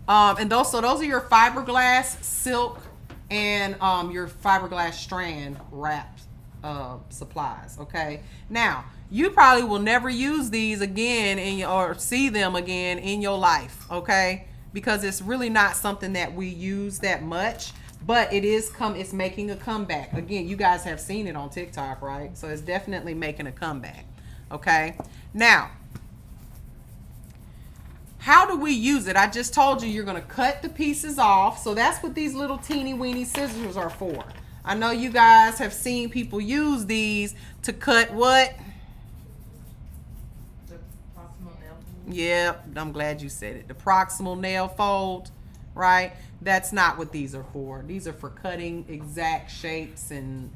and those are your fiberglass, silk, and your fiberglass strand wrap supplies. Okay, now you probably will never use these again or see them again in your life, okay? Because it's really not something that we use that much, but it's making a comeback. Again, you guys have seen it on TikTok, right? So it's definitely making a comeback, okay? Now, how do we use it? I just told you you're gonna cut the pieces off. So that's what these little teeny weeny scissors are for. I know you guys have seen people use these to cut what? Yep, I'm glad you said it. The proximal nail fold, right? That's not what these are for. These are for cutting exact shapes and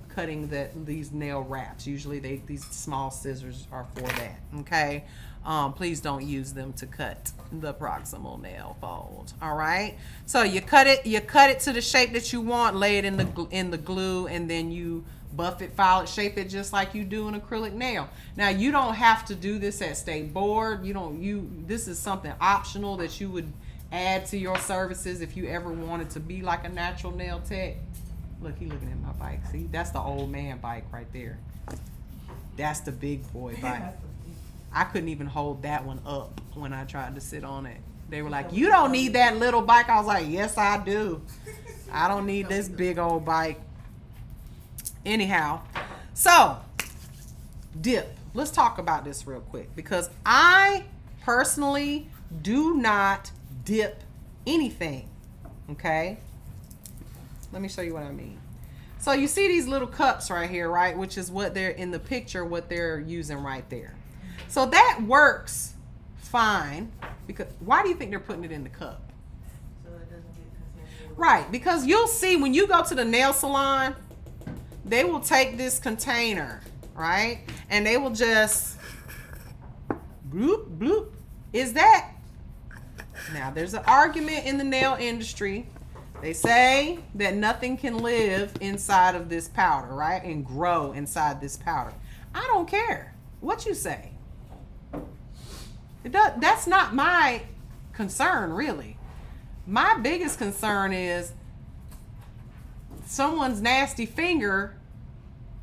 cutting these nail wraps. Usually these small scissors are for that. Okay. Please don't use them to cut the proximal nail fold. All right. So you cut it to the shape that you want, lay it in the glue, and then you buff it, file it, shape it just like you do an acrylic nail. Now you don't have to do this at State Board. This is something optional that you would add to your services if you ever wanted to be like a natural nail tech. Look, he looking at my bike. See, that's the old man bike right there. That's the big boy bike. I couldn't even hold that one up when I tried to sit on it. They were like, you don't need that little bike. I was like, yes, I do. I don't need this big old bike. Anyhow, so dip. Let's talk about this real quick because I personally do not dip anything. Okay? Let me show you what I mean. So you see these little cups right here, right? Which is what they're in the picture, what they're using right there. So that works fine because why do you think they're putting it in the cup? So it doesn't get contaminated. Right, because you'll see when you go to the nail salon, they will take this container, right? And they will just bloop, bloop. Is that? Now there's an argument in the nail industry. They say that nothing can live inside of this powder, right? And grow inside this powder. I don't care what you say. That's not my concern, really. My biggest concern is someone's nasty finger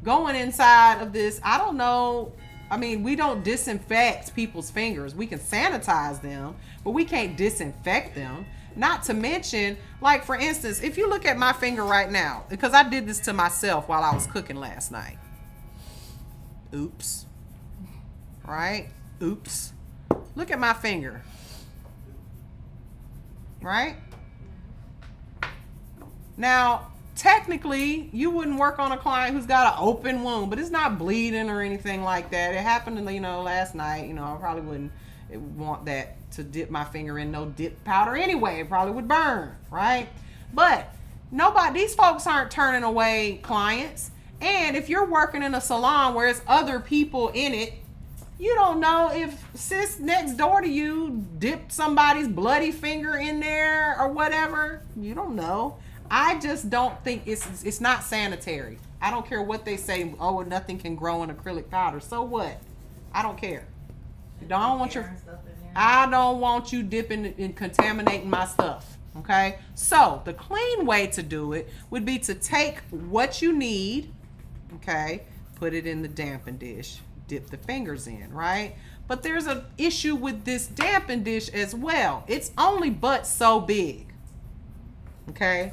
going inside of this. I don't know. I mean, we don't disinfect people's fingers. We can sanitize them, but we can't disinfect them. Not to mention, like for instance, if you look at my finger right now, because I did this to myself while I was cooking last night. Oops. Right? Oops. Look at my finger. Right? Now, technically, you wouldn't work on a client who's got an open wound, but it's not bleeding or anything like that. It happened, last night. I probably wouldn't want that to dip my finger in no dip powder anyway. It probably would burn, right? But these folks aren't turning away clients. And if you're working in a salon where it's other people in it, you don't know if sis next door to you dipped somebody's bloody finger in there or whatever. You don't know. I just don't think it's not sanitary. I don't care what they say. Oh, nothing can grow in acrylic powder. So what? I don't care. I don't want you dipping and contaminating my stuff. Okay? So the clean way to do it would be to take what you need, okay, put it in the dampen dish, dip the fingers in, right? But there's an issue with this dampen dish as well. It's only but so big. Okay?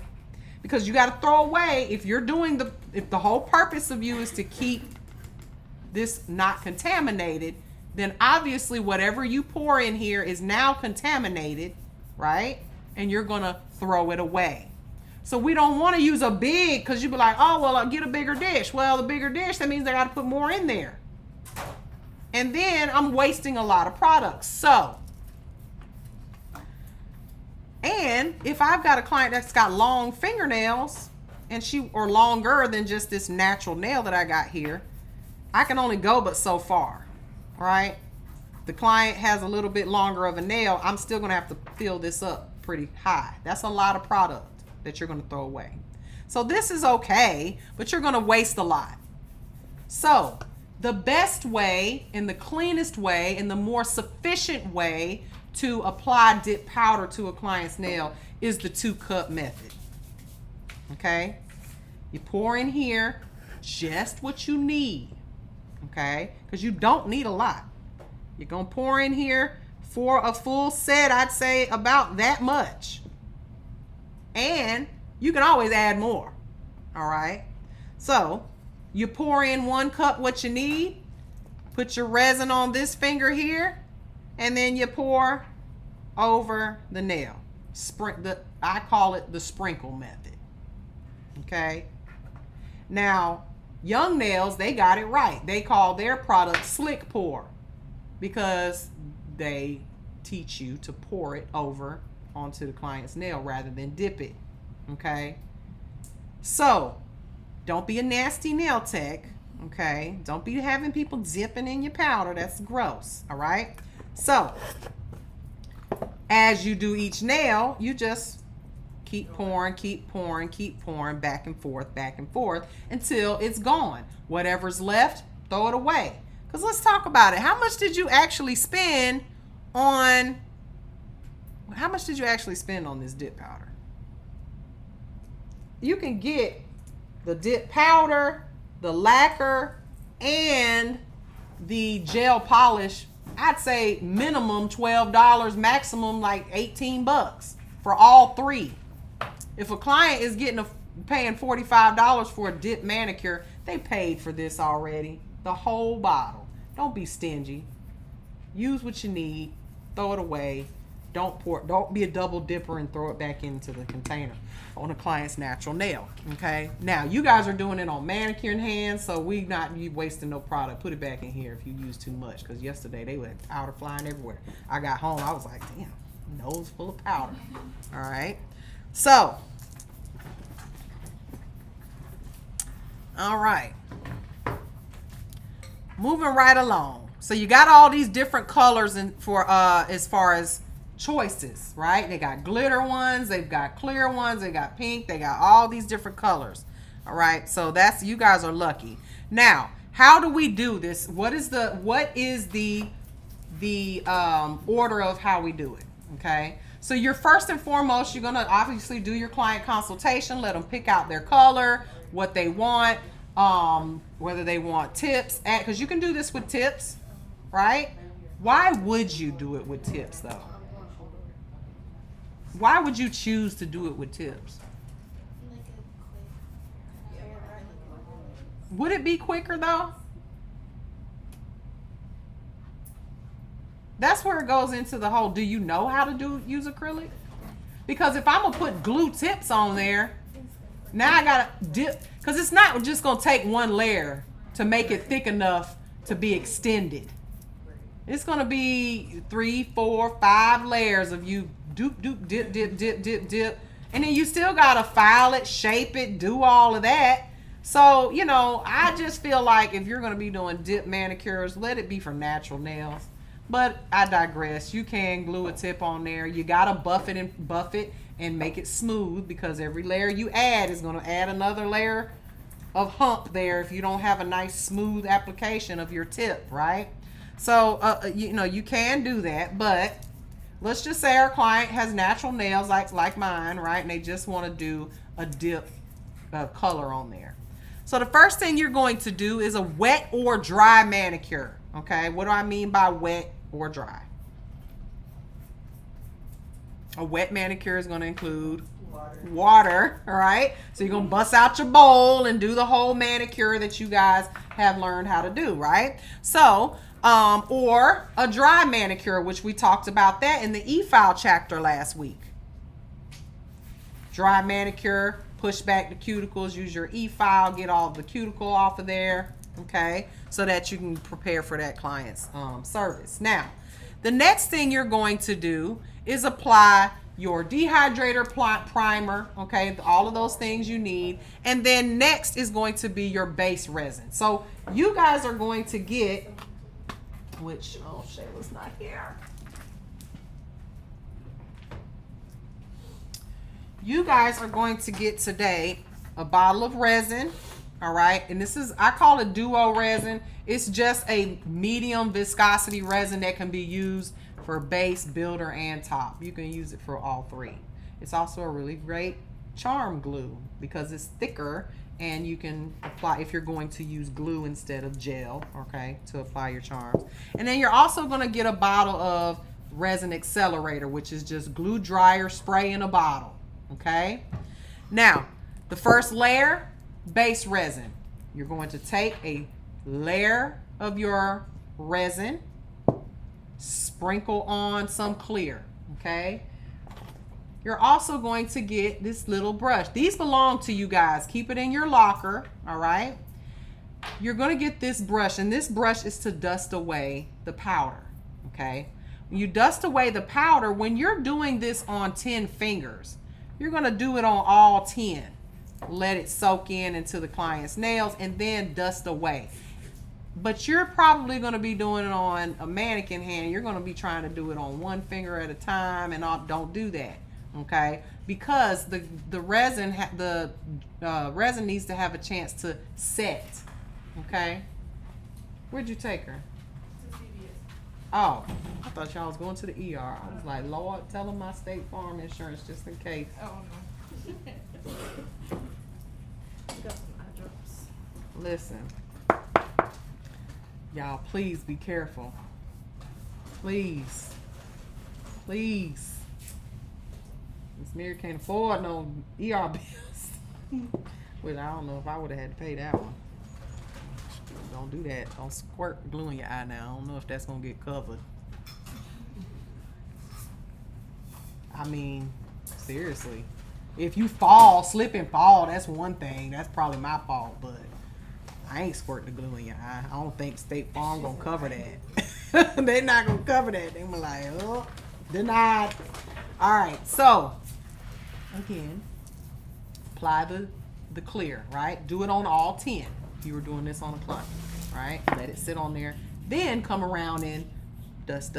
Because you got to throw away, if the whole purpose of you is to keep this not contaminated, then obviously whatever you pour in here is now contaminated, right? And you're going to throw it away. So we don't want to use a big, because you'd be like, oh, well, I'll get a bigger dish. Well, the bigger dish, that means I got to put more in there. And then I'm wasting a lot of products. So, and if I've got a client that's got long fingernails or longer than just this natural nail that I got here, I can only go but so far, right? The client has a little bit longer of a nail, I'm still going to have to fill this up pretty high. That's a lot of product that you're going to throw away. So this is okay, but you're going to waste a lot. So the best way and the cleanest way and the more sufficient way to apply dip powder to a client's nail is the 2-cup method. Okay? You pour in here just what you need. Okay? Because you don't need a lot. You're going to pour in here for a full set, I'd say about that much. And you can always add more. All right? So you pour in 1 cup what you need, put your resin on this finger here, and then you pour over the nail. I call it the sprinkle method. Okay? Now, Young Nails, they got it right. They call their product slick pour because they teach you to pour it over onto the client's nail rather than dip it. Okay? So, Don't be a nasty nail tech, okay? Don't be having people dipping in your powder. That's gross, all right? So, as you do each nail, you just keep pouring, keep pouring, keep pouring, back and forth until it's gone. Whatever's left, throw it away. Because let's talk about it. How much did you actually spend on this dip powder? You can get the dip powder, the lacquer, and the gel polish. I'd say minimum $12, maximum like $18 for all three. If a client is paying $45 for a dip manicure, they paid for this already. The whole bottle. Don't be stingy. Use what you need. Throw it away. Don't be a double dipper and throw it back into the container on a client's natural nail. Okay. Now you guys are doing it on manicured hands, so you wasting no product. Put it back in here if you use too much, because yesterday they were powder flying everywhere. I got home, I was like, damn, nose full of powder. All right. So, all right. Moving right along. So you got all these different colors for as far as choices, right? They got glitter ones, they've got clear ones, they got pink, they got all these different colors. All right, so you guys are lucky. Now, how do we do this? What is the order of how we do it? Okay, so you're first and foremost, you're gonna obviously do your client consultation, let them pick out their color, what they want, whether they want tips, because you can do this with tips, right? Why would you do it with tips though? Why would you choose to do it with tips? Would it be quicker though? That's where it goes into the whole, do you know how to use acrylic? Because if I'm gonna put glue tips on there, now I gotta dip, because it's not just gonna take one layer to make it thick enough to be extended. It's gonna be 3, 4, 5 layers of you dip, and then you still gotta file it, shape it, do all of that. So, I just feel like if you're gonna be doing dip manicures, let it be for natural nails. But I digress. You can glue a tip on there. You gotta buff it and make it smooth, because every layer you add is gonna add another layer of hump there if you don't have a nice smooth application of your tip, right? So, you can do that, but let's just say our client has natural nails like mine, right? And they just want to do a dip color on there. So the first thing you're going to do is a wet or dry manicure, okay? What do I mean by wet or dry? A wet manicure is going to include water, all right? So you're going to bust out your bowl and do the whole manicure that you guys have learned how to do, right? So, or a dry manicure, which we talked about that in the e-file chapter last week. Dry manicure, push back the cuticles, use your e-file, get all the cuticle off of there, okay? So that you can prepare for that client's service. Now, the next thing you're going to do is apply your dehydrator primer, okay? All of those things you need. And then next is going to be your base resin. So you guys are going to get, which, oh, Shayla's not here. You guys are going to get today a bottle of resin, all right? And this is, I call it duo resin. It's just a medium viscosity resin that can be used for base, builder, and top. You can use it for all three. It's also a really great charm glue because it's thicker, and you can apply if you're going to use glue instead of gel, okay, to apply your charms. And then you're also going to get a bottle of resin accelerator, which is just glue dryer spray in a bottle, okay? Now, the first layer, base resin. You're going to take a layer of your resin, sprinkle on some clear, okay? You're also going to get this little brush. These belong to you guys. Keep it in your locker, all right? You're going to get this brush, and this brush is to dust away the powder, okay? When you dust away the powder, when you're doing this on 10 fingers, you're going to do it on all 10. let it soak in into the client's nails, and then dust away. But you're probably going to be doing it on a mannequin hand. You're going to be trying to do it on one finger at a time, and don't do that, okay? Because the resin resin needs to have a chance to set, okay? Where'd you take her? Oh, I thought y'all was going to the ER. I was like, Lord, tell them my State Farm insurance just in case. Oh no. Got some eye drops. Listen, y'all, please be careful. Please. Please. Miss Mary can't afford no ER bills. Well, I don't know if I would have had to pay that one. Don't do that. Don't squirt glue in your eye now. I don't know if that's gonna get covered. I mean, seriously. If you slip and fall, that's one thing. That's probably my fault, but I ain't squirting the glue in your eye. I don't think State Farm gonna cover that. They're not gonna cover that. They were like, oh, denied. All right, so again, apply the clear, right? Do it on all 10. If you were doing this on a clump, right? Let it sit on there. Then come around and dust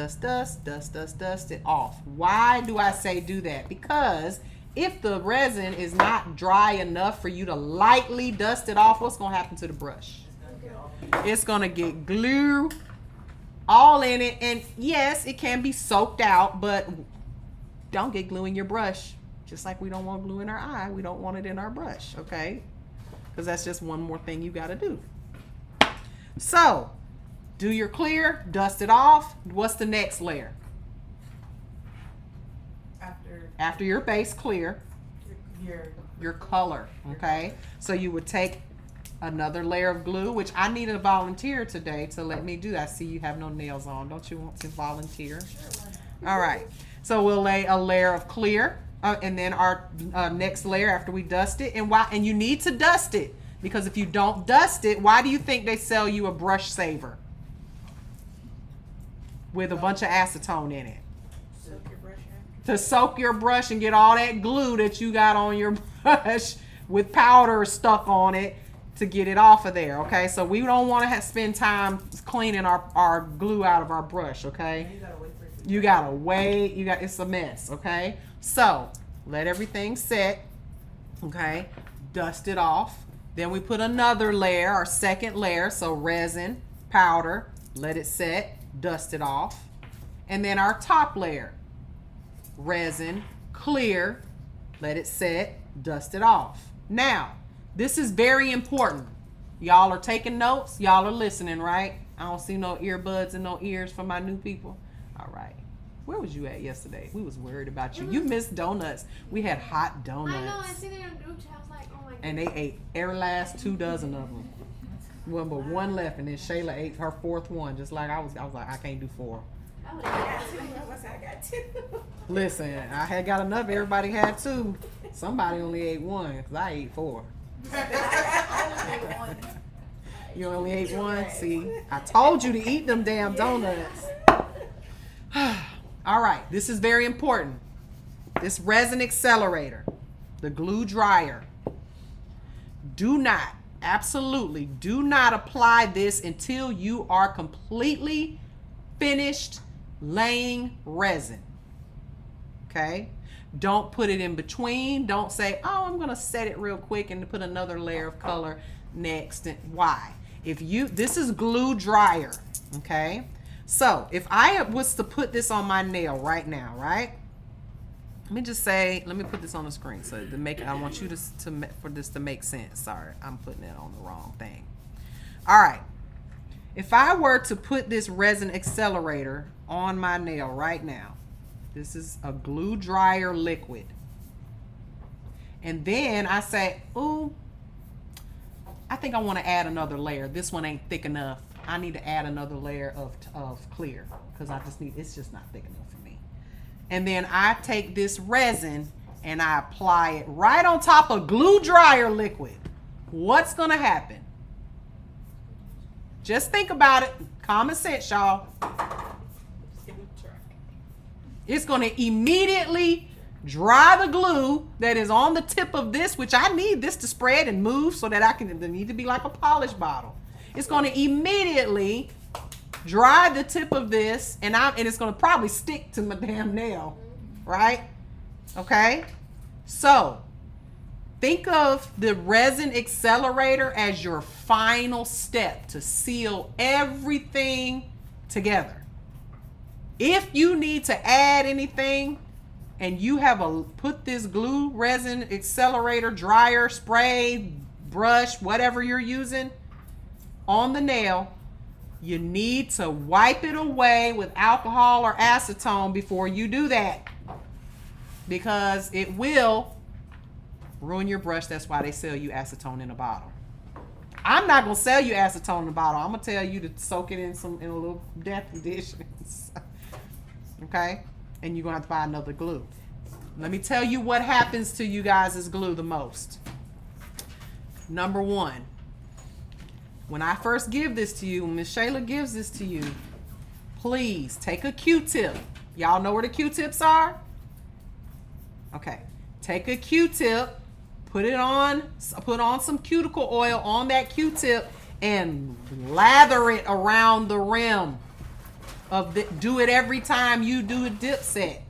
it off. Why do I say do that? Because if the resin is not dry enough for you to lightly dust it off, what's gonna happen to the brush? It's gonna get glue all in it, and yes, it can be soaked out, but don't get glue in your brush. Just like we don't want glue in our eye, we don't want it in our brush, okay? Because that's just one more thing you gotta do. So, do your clear, dust it off. What's the next layer? After your base clear, your color, okay? So you would take another layer of glue, which I need a volunteer today to let me do that. I see you have no nails on. Don't you want to volunteer? All right. So we'll lay a layer of clear, and then our next layer after we dust it. And you need to dust it, because if you don't dust it, why do you think they sell you a brush saver with a bunch of acetone in it? To soak your brush and get all that glue that you got on your brush with powder stuck on it to get it off of there, okay? So we don't want to spend time cleaning our glue out of our brush, okay? You gotta wait. It's a mess, okay? So let everything set, okay? Dust it off. Then we put another layer, our second layer, so resin, powder, let it set, dust it off. And then our top layer, resin, clear, let it set, dust it off. Now, this is very important. Y'all are taking notes, y'all are listening, right? I don't see no earbuds and no ears for my new people. All right. Where was you at yesterday? We was worried about you. You missed donuts. We had hot donuts. I know, I seen it on the group chat. I was like, oh my god. And they ate every last 2 dozen of them. Well, but one left, and then Shayla ate her 4th one, just like I was like, I can't do 4. I got 2. Listen, I had got enough. Everybody had 2. Somebody only ate 1, because I ate 4. You only ate 1? See, I told you to eat them damn donuts. All right, this is very important. This resin accelerator, the glue dryer, absolutely do not apply this until you are completely finished laying resin. Okay? Don't put it in between. Don't say, oh, I'm going to set it real quick and put another layer of color next. Why? This is glue dryer. Okay? So if I was to put this on my nail right now, right? Let me put this on the screen so I want you for this to make sense. Sorry, I'm putting it on the wrong thing. All right. If I were to put this resin accelerator on my nail right now, this is a glue dryer liquid. And then I say, ooh, I think I want to add another layer. This one ain't thick enough. I need to add another layer of clear, because it's just not thick enough for me. And then I take this resin and I apply it right on top of glue dryer liquid. What's going to happen? Just think about it. Common sense, y'all. It's going to immediately dry the glue that is on the tip of this, which I need this to spread and move so that it need to be like a polish bottle. It's going to immediately dry the tip of this, and it's going to probably stick to my damn nail, right? Okay? So, think of the resin accelerator as your final step to seal everything together. If you need to add anything and you have put this glue resin accelerator, dryer, spray, brush, whatever you're using on the nail, you need to wipe it away with alcohol or acetone before you do that, because it will ruin your brush. That's why they sell you acetone in a bottle. I'm not gonna sell you acetone in a bottle. I'm gonna tell you to soak it in a little death conditions. Okay? And you're gonna have to buy another glue. Let me tell you what happens to you guys' glue the most. Number one, when I first give this to you, when Miss Shayla gives this to you, please take a Q-tip. Y'all know where the Q-tips are? Okay. Take a Q-tip, put on some cuticle oil on that Q-tip, and lather it around the rim of do it every time you do a dip set,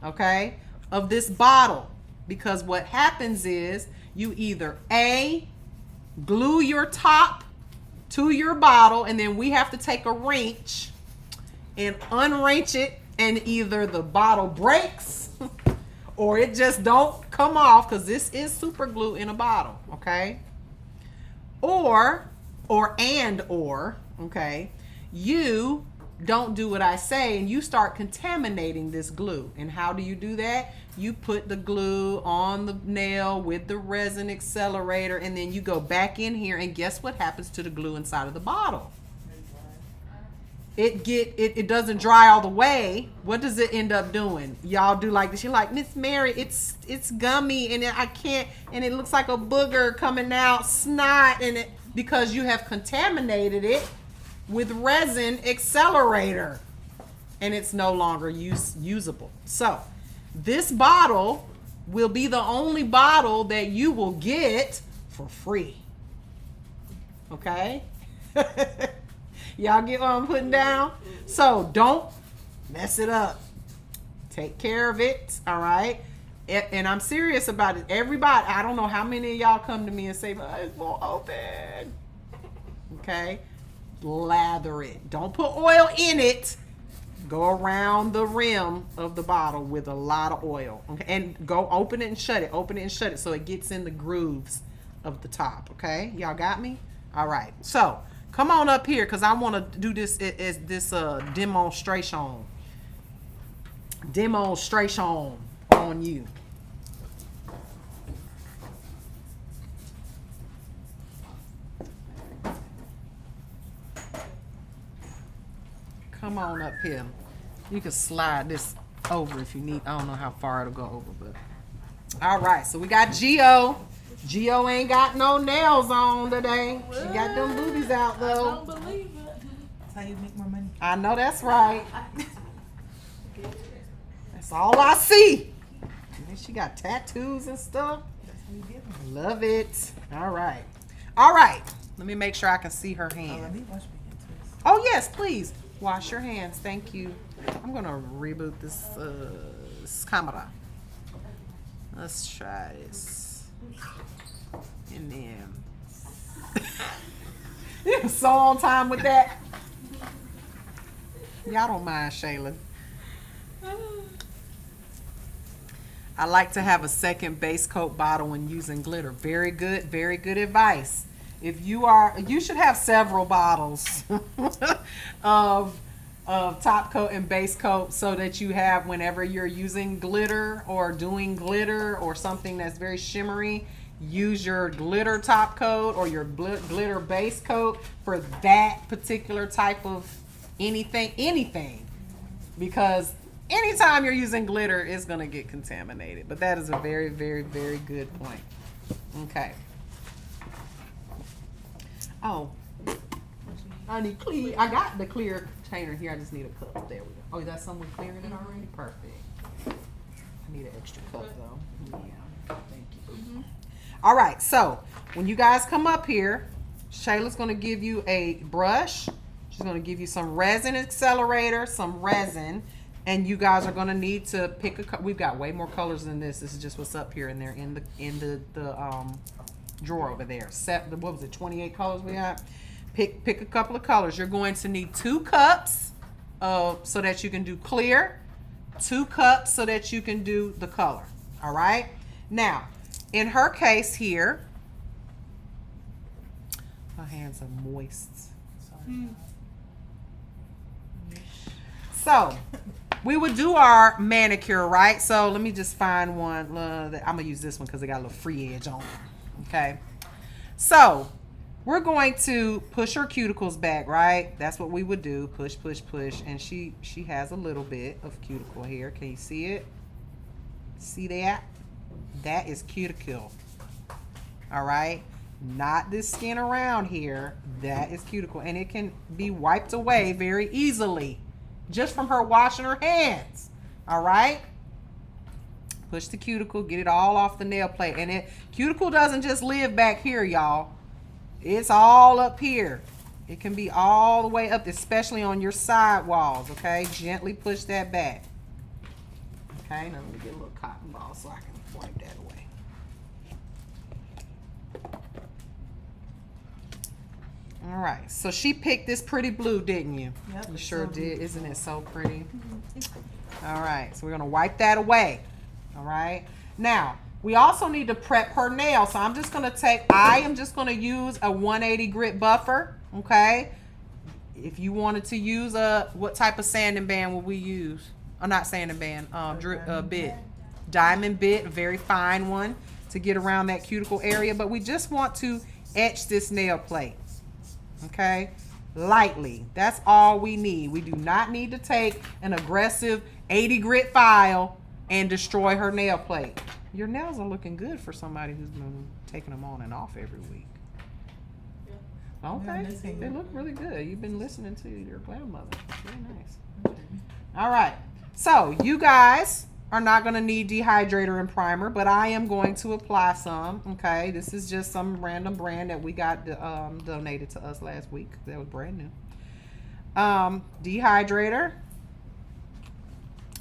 okay, of this bottle. Because what happens is you either A, glue your top to your bottle, and then we have to take a wrench and unwrench it, and either the bottle breaks or it just don't come off, because this is super glue in a bottle, okay? Or, okay, you don't do what I say and you start contaminating this glue. And how do you do that? You put the glue on the nail with the resin accelerator, and then you go back in here, and guess what happens to the glue inside of the bottle? It doesn't dry all the way. What does it end up doing? Y'all do like this. You're like, Miss Mary, it's gummy, and I can't, and it looks like a booger coming out, snot, and it, because you have contaminated it with resin accelerator, and it's no longer usable. So this bottle will be the only bottle that you will get for free. Okay? Y'all get what I'm putting down? So don't mess it up. Take care of it, all right? And I'm serious about it. Everybody, I don't know how many of y'all come to me and say, oh, it won't open. Okay? Lather it. Don't put oil in it. Go around the rim of the bottle with a lot of oil. Okay? And go open it and shut it. Open it and shut it so it gets in the grooves of the top. Okay? Y'all got me? All right. So, come on up here, because I want to do this as this demonstration. Demonstration on you. Come on up here. You can slide this over if you need. I don't know how far it'll go over, but all right. So we got Gio. Gio ain't got no nails on today. She got them boobies out though. I don't believe it. That's how you make more money. I know that's right. That's all I see. And then she got tattoos and stuff. That's how you get them. Love it. All right. All right. Let me make sure I can see her Oh, hand. let me wash my hands first. Oh, yes, please. Wash your hands. Thank you. I'm going to reboot this camera. Let's try this. And then. You're so on time with that. Y'all don't mind, Shayla. I like to have a second base coat bottle when using glitter. Very good advice. If you should have several bottles of top coat and base coat, so that you have, whenever you're using glitter or doing glitter or something that's very shimmery, use your glitter top coat or your glitter base coat for that particular type of anything. Because anytime you're using glitter, it's going to get contaminated. But that is a very good point. Okay. Oh, I need clear. I got the clear container here. I just need a cup. There we go. Oh, that's someone clearing it already? Perfect. Need an extra cup though. Yeah, thank you. All right, so when you guys come up here, Shayla's gonna give you a brush. She's gonna give you some resin accelerator, some resin, and you guys are gonna need to pick a. We've got way more colors than this. This is just what's up here in there in the drawer over there. What was it? 28 colors we got. Pick a couple of colors. You're going to need 2 cups so that you can do clear. 2 cups so that you can do the color. All right. Now, in her case here, her hands are moist. Sorry. So, we would do our manicure, right? So, let me just find one. I'm going to use this one because it got a little free edge on it. Okay. So, we're going to push her cuticles back, right? That's what we would do. Push, push, push. And she has a little bit of cuticle here. Can you see it? See that? That is cuticle. All right? Not this skin around here. That is cuticle. And it can be wiped away very easily just from her washing her hands. All right? Push the cuticle. Get it all off the nail plate. And cuticle doesn't just live back here, y'all. It's all up here. It can be all the way up, especially on your side walls, okay? Gently push that back. Okay, now let me get a little cotton ball so I can wipe that away. All right, so she picked this pretty blue, didn't you? Yep, You it's sure so did. Isn't it so pretty? All right, so we're gonna wipe that away. All right, now, we also need to prep her nail. So I am just going to use a 180 grit buffer, okay? If you wanted to use what type of sanding band will we use? Not sanding band, bit. Diamond bit, a very fine one to get around that cuticle area. But we just want to etch this nail plate, okay? Lightly. That's all we need. We do not need to take an aggressive 80 grit file and destroy her nail plate. Your nails are looking good for somebody who's been taking them on and off every week. Yeah. Okay, they look really good. You've been listening to your grandmother. Very nice. All right, so you guys are not going to need dehydrator and primer, but I am going to apply some. Okay, this is just some random brand that we got donated to us last week. That was brand new. Dehydrator.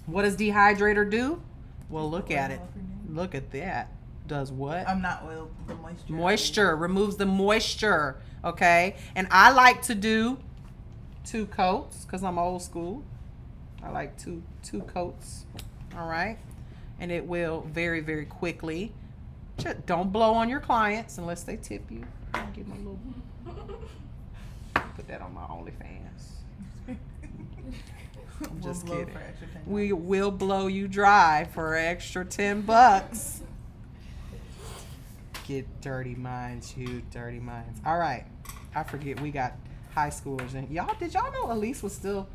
What does dehydrator do? Well, look at it. Look at that. Does what? I'm not oil, the moisture. Moisture. Removes the moisture. Okay. And I like to do 2 coats because I'm old school. I like two coats. All right. And it will very, very quickly. Just don't blow on your clients unless they tip you. Give them a little. Put that on my OnlyFans. I'm just kidding. We will blow you dry for an extra $10. Get dirty minds, you dirty minds. All right. I forget we got high schoolers in. Did y'all know Elise was still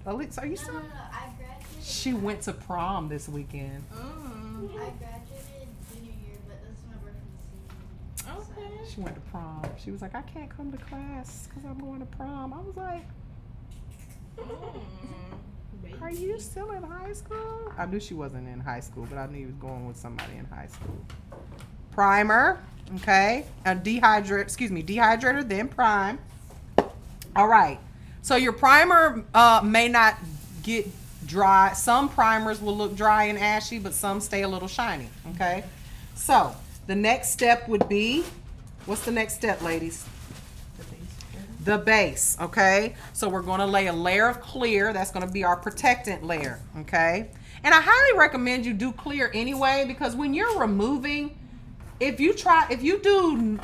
Elise, are you still? No, I graduated. She went to prom this weekend. I graduated junior year, but this is my birthday season. Okay. She went to prom. She was like, I can't come to class because I'm going to prom. I was like, are you still in high school? I knew she wasn't in high school, but I knew he was going with somebody in high school. Primer, okay. Dehydrator, then prime. All right. So your primer may not get dry. Some primers will look dry and ashy, but some stay a little shiny, okay? So the next step would be, what's the next step, ladies? The base, okay? So we're going to lay a layer of clear. That's going to be our protectant layer, okay? And I highly recommend you do clear anyway, because when you're removing, if you do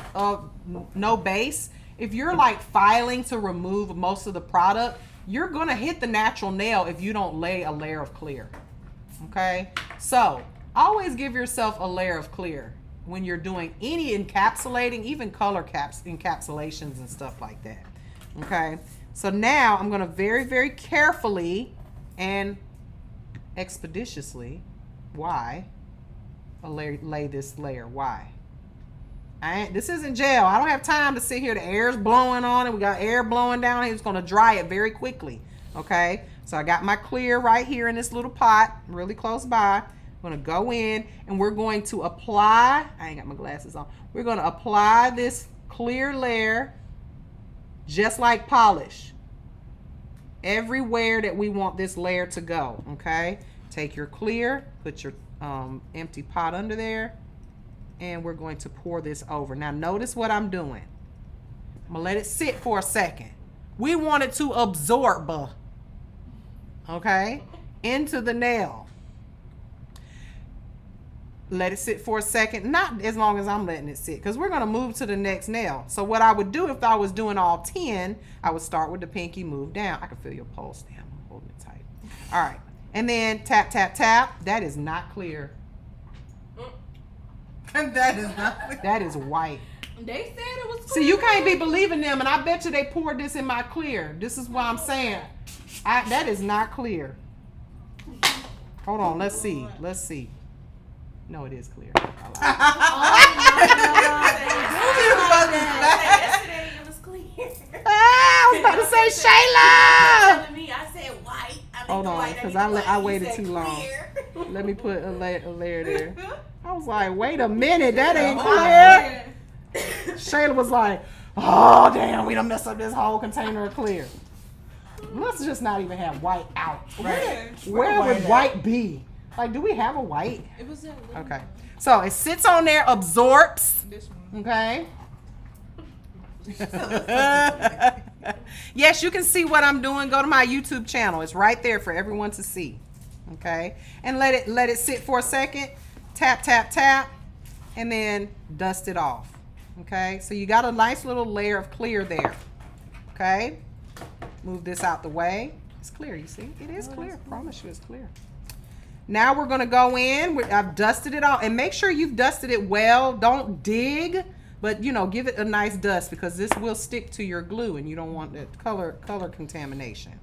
no base, if you're like filing to remove most of the product, you're going to hit the natural nail if you don't lay a layer of clear, okay? So always give yourself a layer of clear when you're doing any encapsulating, even color encapsulations and stuff like that. Okay, so now I'm going to very, very carefully and expeditiously, lay this layer. Why? This isn't jail. I don't have time to sit here. The air's blowing on it. We got air blowing down. It's going to dry it very quickly. Okay, so I got my clear right here in this little pot, really close by. I'm Gonna go in and we're going to apply, I ain't got my glasses on. We're gonna apply this clear layer just like polish everywhere that we want this layer to go, okay? Take your clear, put your empty pot under there, and we're going to pour this over. Now notice what I'm doing. I'm gonna let it sit for a second. We want it to absorb, okay, into the nail. Let it sit for a second, not as long as I'm letting it sit, because we're gonna move to the next nail. So what I would do if I was doing all 10, I would start with the pinky, move down. I can feel your pulse now. I'm holding it tight. All right, and then tap, tap, tap. That is not clear. That is not. That is white. They said it was clear. See, you can't be believing them, and I bet you they poured this in my clear. This is what I'm saying. That is not clear. Hold on, let's see. Let's see. No, it is clear. Yesterday it was clear. I was about to say Shayla. Telling me, I said white. Hold on, because I waited too long. Let me put a layer there. I was like, wait a minute, that ain't clear. Shayla was like, oh damn, we done messed up this whole container of clear. Let's just not even have white out. Right. Where would white be? Like, do we have a white? It was in Okay. So it sits on there, absorbs. this one. Okay. Yes, you can see what I'm doing. Go to my YouTube channel. It's right there for everyone to see. Okay. And let it sit for a second. Tap, tap, tap. And then dust it off. Okay. So you got a nice little layer of clear there. Okay. Move this out the way. It's clear, you see? It is clear. I promise you it's clear. Now we're going to go in. I've dusted it all. And make sure you've dusted it well. Don't dig, but, you know, give it a nice dust because this will stick to your glue and you don't want that color contamination.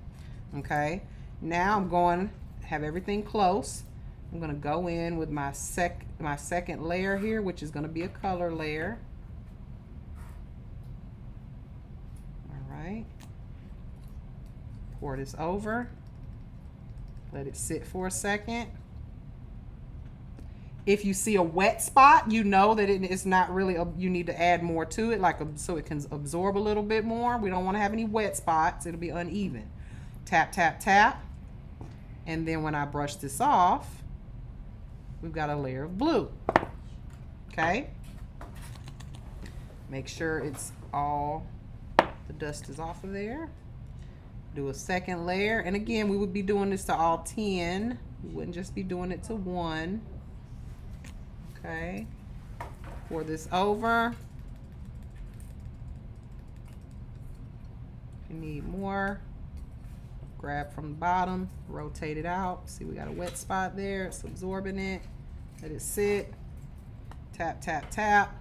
Okay. Now I'm going to have everything close. I'm going to go in with my second layer here, which is going to be a color layer. All right. Pour this over. Let it sit for a second. If you see a wet spot, you know that it is not really, you need to add more to it, so it can absorb a little bit more. We don't want to have any wet spots. It'll be uneven. Tap, tap, tap. And then when I brush this off, we've got a layer of blue. Okay? Make sure it's all, the dust is off of there. Do a second layer, and again we would be doing this to all 10. We wouldn't just be doing it to 1. Okay, pour this over. If you need more, grab from the bottom, rotate it out. See, we got a wet spot there. It's absorbing it. Let it sit. Tap, tap, tap.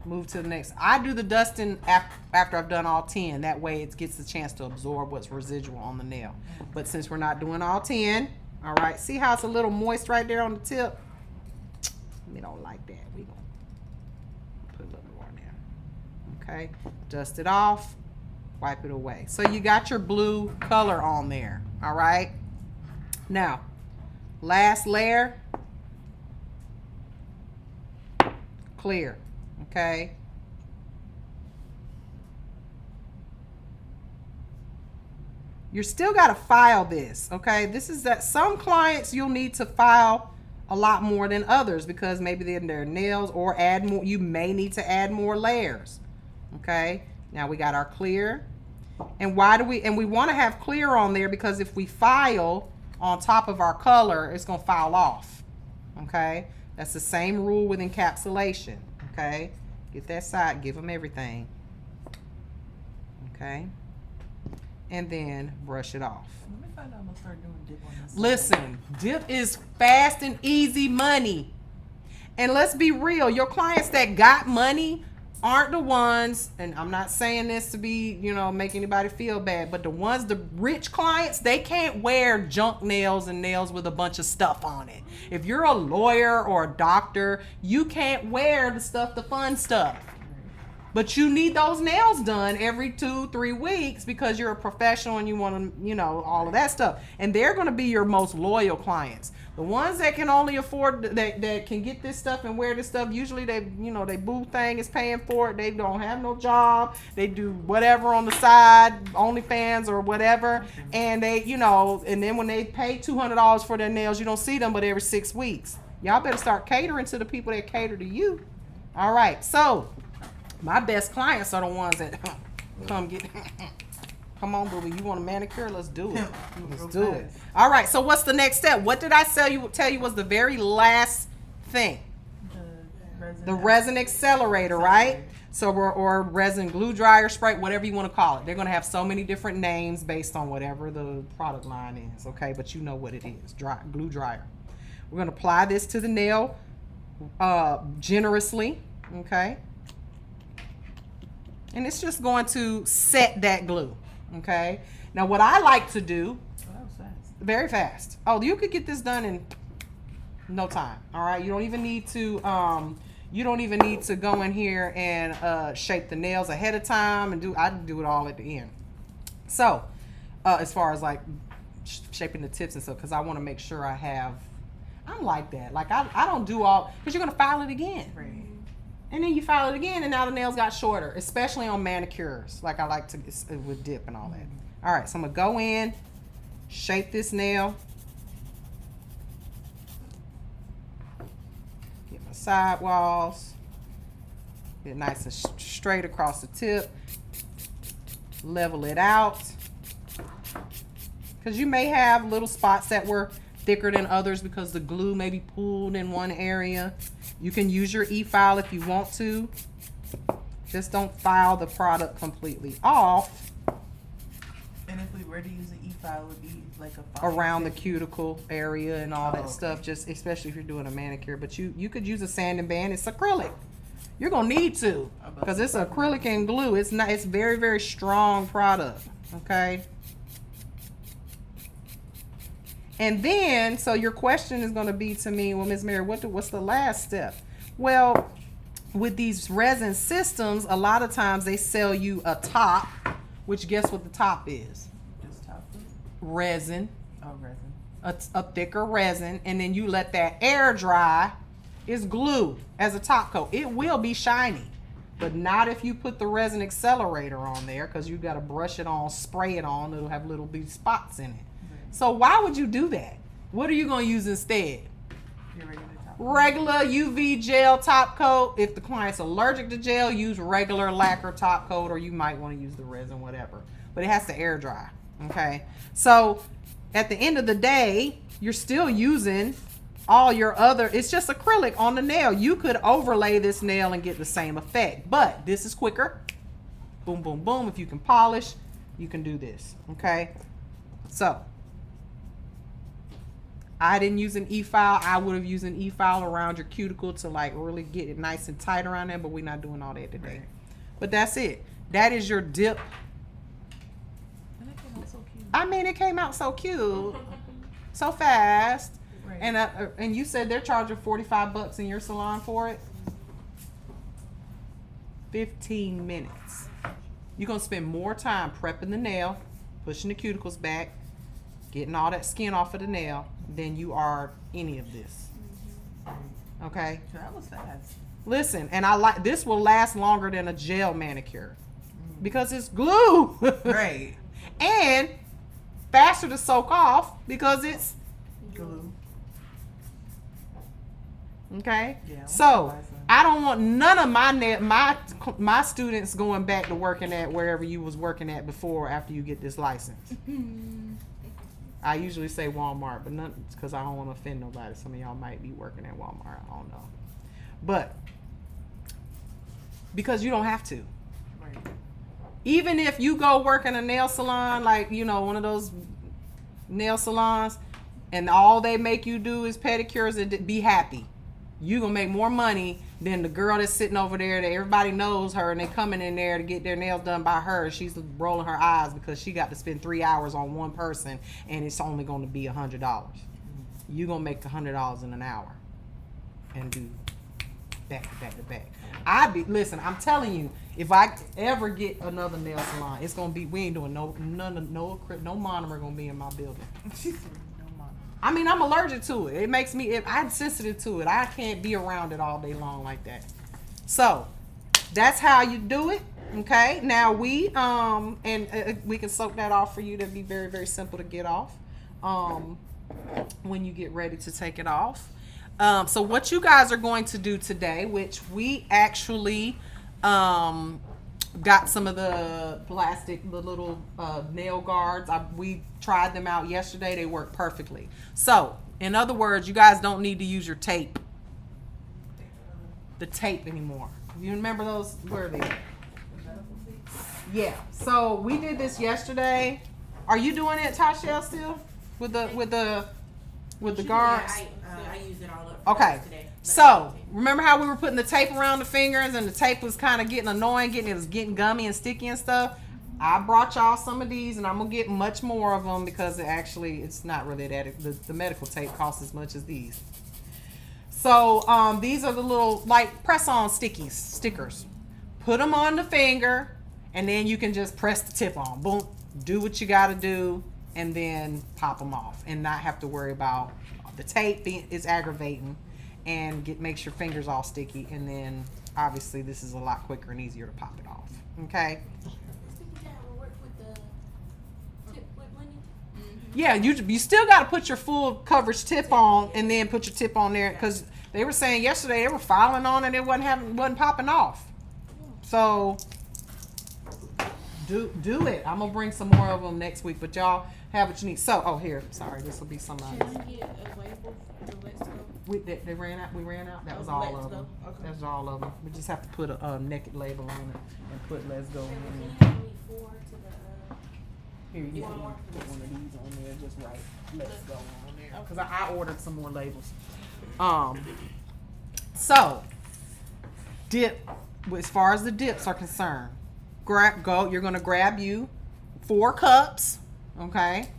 Move to the next. I do the dusting after I've done all 10. That way it gets the chance to absorb what's residual on the nail. But since we're not doing all 10, all right, see how it's a little moist right there on the tip? We don't like that. We're going to put a little more in there. Okay, dust it off, wipe it away. So you got your blue color on there, all right? Now, last layer, clear. Okay. You're still got to file this. Okay. This is that some clients you'll need to file a lot more than others because maybe they're in their nails or add more. You may need to add more layers. Okay. Now we got our clear. And why do we want to have clear on there because if we file on top of our color, it's going to file off. Okay. That's the same rule with encapsulation. Okay, get that side, give them everything. Okay, and then brush it off. Let me find out I'm gonna start doing dip on this. Listen, dip is fast and easy money. And let's be real, your clients that got money aren't the ones, and I'm not saying this to be, you know, make anybody feel bad, but the ones, the rich clients, they can't wear junk nails and nails with a bunch of stuff on it. If you're a lawyer or a doctor, you can't wear the fun stuff. But you need those nails done every 2-3 weeks because you're a professional and you want to, all of that stuff. And they're going to be your most loyal clients. The ones that can only afford, that can get this stuff and wear this stuff, usually they boo thing is paying for it. They don't have no job. They do whatever on the side, OnlyFans or whatever. And they, and then when they pay $200 for their nails, you don't see them but every 6 weeks. Y'all better start catering to the people that cater to you. All right. So my best clients are the ones that come on, booby. You want a manicure? Let's do it. Let's do it. All right. So what's the next step? What did I tell you was the very last thing? The resin accelerator, right? So or resin glue dryer spray, whatever you want to call it. They're going to have so many different names based on whatever the product line is, okay? But you know what it is. Glue dryer. We're going to apply this to the nail generously, okay? And it's just going to set that glue. Okay. Now, what I like to do, very fast. Oh, you could get this done in no time. All right. You don't even need to. Go in here and shape the nails ahead of time and do. I do it all at the end. So, as far as like shaping the tips and stuff, because I want to make sure I have. I'm like that. Like I don't do all because you're gonna file it again. Right. And then you file it again, and now the nails got shorter, especially on manicures. Like I like to with dip and all that. All right, so I'm gonna go in, shape this nail, get my sidewalls, get nice and straight across the tip, level it out, because you may have little spots that were thicker than others because the glue may be pooled in one area. You can use your e-file if you want to. Just don't file the product completely off. And if we were to use an e-file, it would be like a file around the cuticle area and all that stuff, just especially if you're doing a manicure. But you could use a sanding band. It's acrylic. You're gonna need to because it's acrylic and glue. It's not. It's very, very strong product. Okay. And then, so your question is going to be to me, well, Ms. Mary, what's the last step? Well, with these resin systems, a lot of times they sell you a top, which guess what the top is? Just top resin. Oh, resin. A thicker resin, and then you let that air dry. It's glue as a top coat. It will be shiny, but not if you put the resin accelerator on there, because you got to brush it on, spray it on. It'll have little bitty spots in it. So why would you do that? What are you going to use instead? Your regular UV gel top coat. If the client's allergic to gel, use regular lacquer top coat, or you might want to use the resin, whatever. But it has to air dry, okay? So at the end of the day, you're still using all your other, it's just acrylic on the nail. You could overlay this nail and get the same effect, but this is quicker. Boom, boom, boom. If you can polish, you can do this, okay? So I didn't use an e-file. I would have used an e-file around your cuticle to like really get it nice and tight around there, but we're not doing all that today. Right. But that's it. That is your dip. And it came out so cute. I mean, it came out so cute, so fast. Right. And you said they're charging $45 in your salon for it. 15 minutes. You're gonna spend more time prepping the nail, pushing the cuticles back, getting all that skin off of the nail than you are any of this. Okay? That was fast. Listen, and I like this will last longer than a gel manicure because it's glue. Right. And faster to soak off because it's glue. Okay? Yeah, so I don't want none of my students going back to working at wherever you was working at before after you get this license. I usually say Walmart, but not because I don't want to offend nobody. Some of y'all might be working at Walmart. I don't know. But because you don't have to. Right. Even if you go work in a nail salon, like, one of those nail salons, and all they make you do is pedicures and be happy. You gonna make more money than the girl that's sitting over there that everybody knows her and they coming in there to get their nails done by her. She's rolling her eyes because she got to spend 3 hours on one person and it's only going to be $100. You gonna make $100 in an hour and do back to back to back. Listen, I'm telling you, if I ever get another nail salon, it's gonna be, we ain't doing no monomer gonna be in my building. I mean, I'm allergic to it. It makes me, I'm sensitive to it. I can't be around it all day long like that. So that's how you do it. Okay. Now we we can soak that off for you. That'd be very, very simple to get off when you get ready to take it off. So what you guys are going to do today, which we actually got some of the plastic, the little nail guards. We tried them out yesterday. They work perfectly. So, in other words, you guys don't need to use your tape, the tape anymore. You remember those? Where are they? Yeah. So we did this yesterday. Are you doing it, Tashelle, still with the guards? I use it all up. Okay. Today, So remember how we were putting the tape around the fingers and the tape was kind of getting annoying, it was getting gummy and sticky and stuff. I brought y'all some of these and I'm gonna get much more of them because it's not really that the medical tape costs as much as these. So these are the little like press-on stickers. Put them on the finger and then you can just press the tip on. Boom. Do what you gotta do and then pop them off and not have to worry about the tape is aggravating and makes your fingers all sticky. And then obviously this is a lot quicker and easier to pop it off. Okay. Yeah, you still got to put your full coverage tip on and then put your tip on there because they were saying yesterday they were filing on and it wasn't popping off. So do it. I'm gonna bring some more of them next week, but y'all have what you need. So here, sorry, this will be some of Can we get a label for Let's Go? they ran out. We ran out. That was Oh, all Let's of them. Go. Okay. That's all of them. We just have to put a naked label on it and put "Let's Go" in there. Can you have me 4 to the Here, you can put one of these on there, just right. Let's Go on there. Because I ordered some more labels. So dip. As far as the dips are concerned, you're gonna grab you 4 cups. Okay.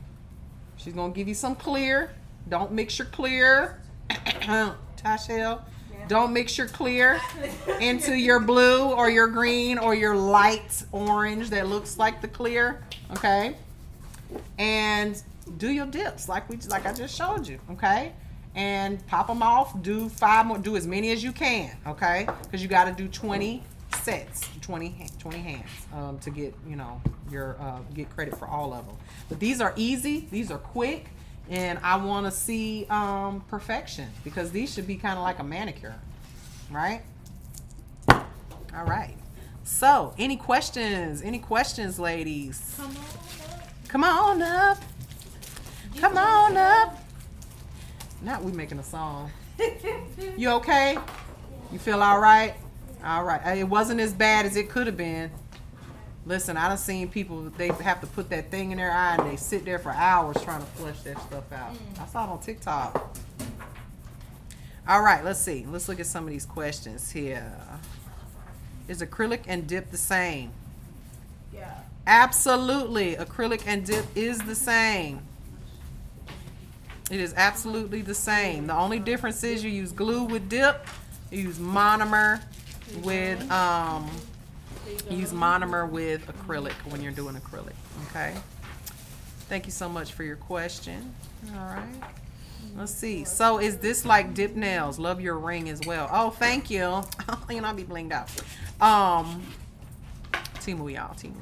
She's gonna give you some clear. Don't mix your clear. Tashelle, don't mix your clear into your blue or your green or your light orange that looks like the clear. Okay. And do your dips like I just showed you. Okay. And pop them off. Do 5 more. Do as many as you can. Okay. Because you got to do 20 sets, 20 hands to get your get credit for all of them. But these are easy. These are quick. And I want to see perfection because these should be kind of like a manicure, right? All right. So, any questions? Any questions, ladies? Come on up. Come on up. Now we making a song. You okay? You feel all right? All right. It wasn't as bad as it could have been. Listen, I done seen people, they have to put that thing in their eye and they sit there for hours trying to flush that stuff out. I saw it on TikTok. All right, let's see. Let's look at some of these questions here. Is acrylic and dip the same? Yeah. Absolutely. Acrylic and dip is the same. It is absolutely the same. The only difference is you use glue with dip, you use monomer with acrylic when you're doing acrylic. Okay. Thank you so much for your question. All right. Let's see. So is this like dip nails? Love your ring as well. Oh, thank you. I'll be blinged out. Timu, y'all. Timu.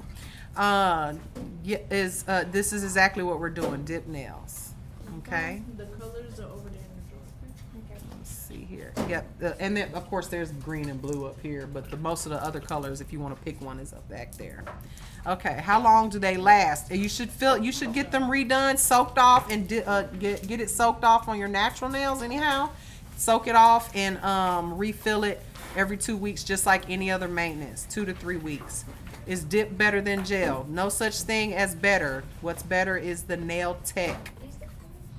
This is exactly what we're doing. Dip nails. Okay. The colors are over there in the drawer. Let's see here. Yep. And then of course there's green and blue up here, but most of the other colors, if you want to pick one, is up back there. Okay. How long do they last? You should get them redone, soaked off, and get it soaked off on your natural nails anyhow. Soak it off and refill it every 2 weeks, just like any other maintenance. 2 to 3 weeks. Is dip better than gel? No such thing as better. What's better is the nail tech.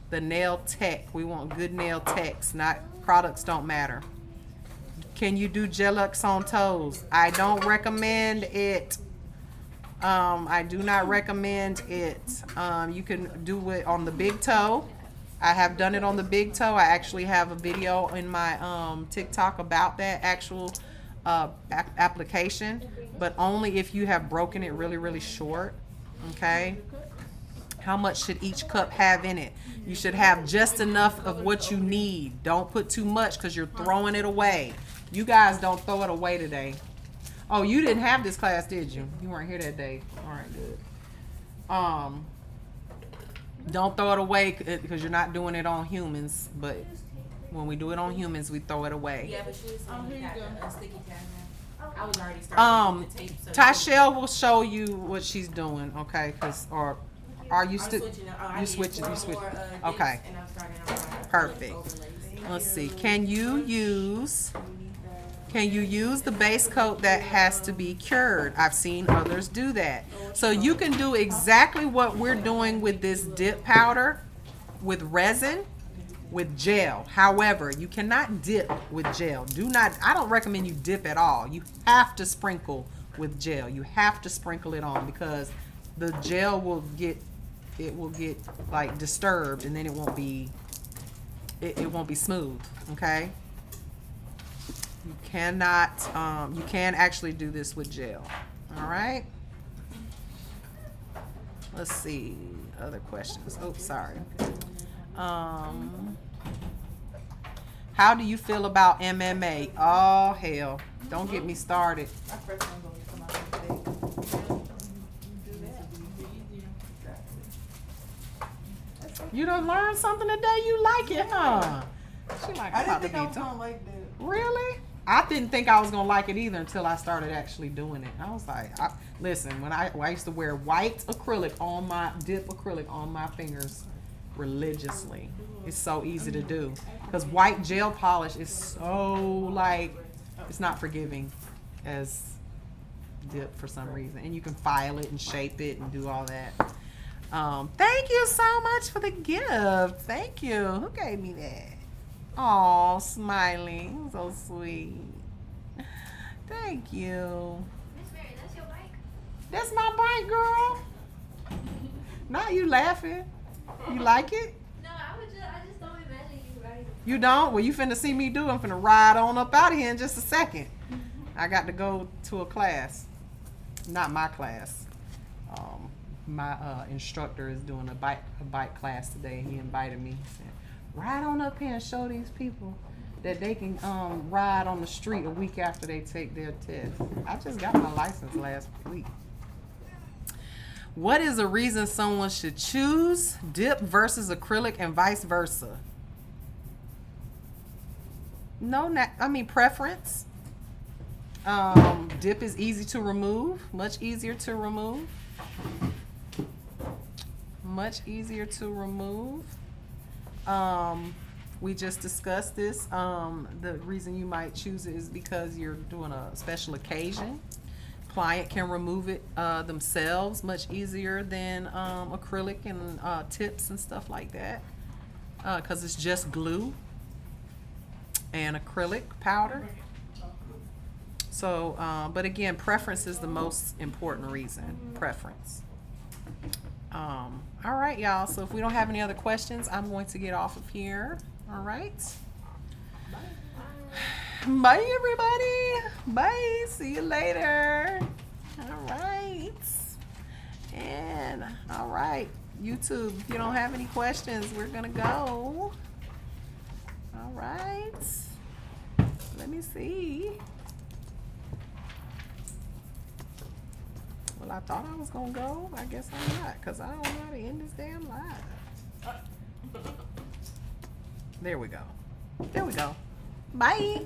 The nail tech. We want good nail techs, not products don't matter. Can you do Gelux on toes? I don't recommend it. I do not recommend it. You can do it on the big toe. I have done it on the big toe. I actually have a video in my TikTok about that actual application, but only if you have broken it really, really short. Okay. How much should each cup have in it? You should have just enough of what you need. Don't put too much because you're throwing it away. You guys don't throw it away today. Oh, you didn't have this class, did you? You weren't here that day. All right, good. Don't throw it away because you're not doing it on humans, but when we do it on humans, we throw it away. Yeah, but she was saying you got a sticky tab now. I was already starting with the tape. So Tyshell will show you what she's doing, okay? Are you still? You switching? You switching? Okay. And I'm starting on Perfect. Let's see. Can you use the base coat that has to be cured? I've seen others do that. So you can do exactly what we're doing with this dip powder, with resin, with gel. However, you cannot dip with gel. I don't recommend you dip at all. You have to sprinkle with gel. You have to sprinkle it on because the gel will get like disturbed and then it won't be smooth. Okay. You cannot, you can actually do this with gel. All right. Let's see. Other questions. Oh, sorry. How do you feel about MMA? Oh, hell. Don't get me started. My first one's gonna come out today. You done learned something today? You like it, huh? She like I didn't about to think I be was done. gonna like that. Really? I didn't think I was gonna like it either until I started actually doing it. I was like, listen, when I used to wear white acrylic on my dip acrylic on my fingers religiously. It's so easy to do because white gel polish is so like it's not forgiving as dip for some reason, and you can file it and shape it and do all that. Thank you so much for the gift. Thank you. Who gave me that? Oh, smiling. So sweet. Thank you. Miss Mary, that's your bike? That's my bike, girl. Now you laughing. You like it? No, I just don't imagine you riding. You don't? Well, you finna see me do. I'm finna ride on up out of here in just a second. I got to go to a class. Not my class. My instructor is doing a bike class today. He invited me. He said, ride on up here and show these people that they can ride on the street a week after they take their test. I just got my license last week. What is a reason someone should choose dip versus acrylic and vice versa? Preference. Dip is easy to remove, much easier to remove. Much easier to remove. We just discussed this. The reason you might choose it is because you're doing a special occasion. Client can remove it themselves much easier than acrylic and tips and stuff like that because it's just glue and acrylic powder. So, but again, preference is the most important reason. Preference. All right, y'all. So if we don't have any other questions, I'm going to get off of here. All right. Bye, everybody. Bye. See you later. All right. And all right, YouTube, if you don't have any questions, we're going to go. All right. Let me see. Well, I thought I was going to go. I guess I'm not because I don't know how to end this damn live. There we go. There we go. Bye.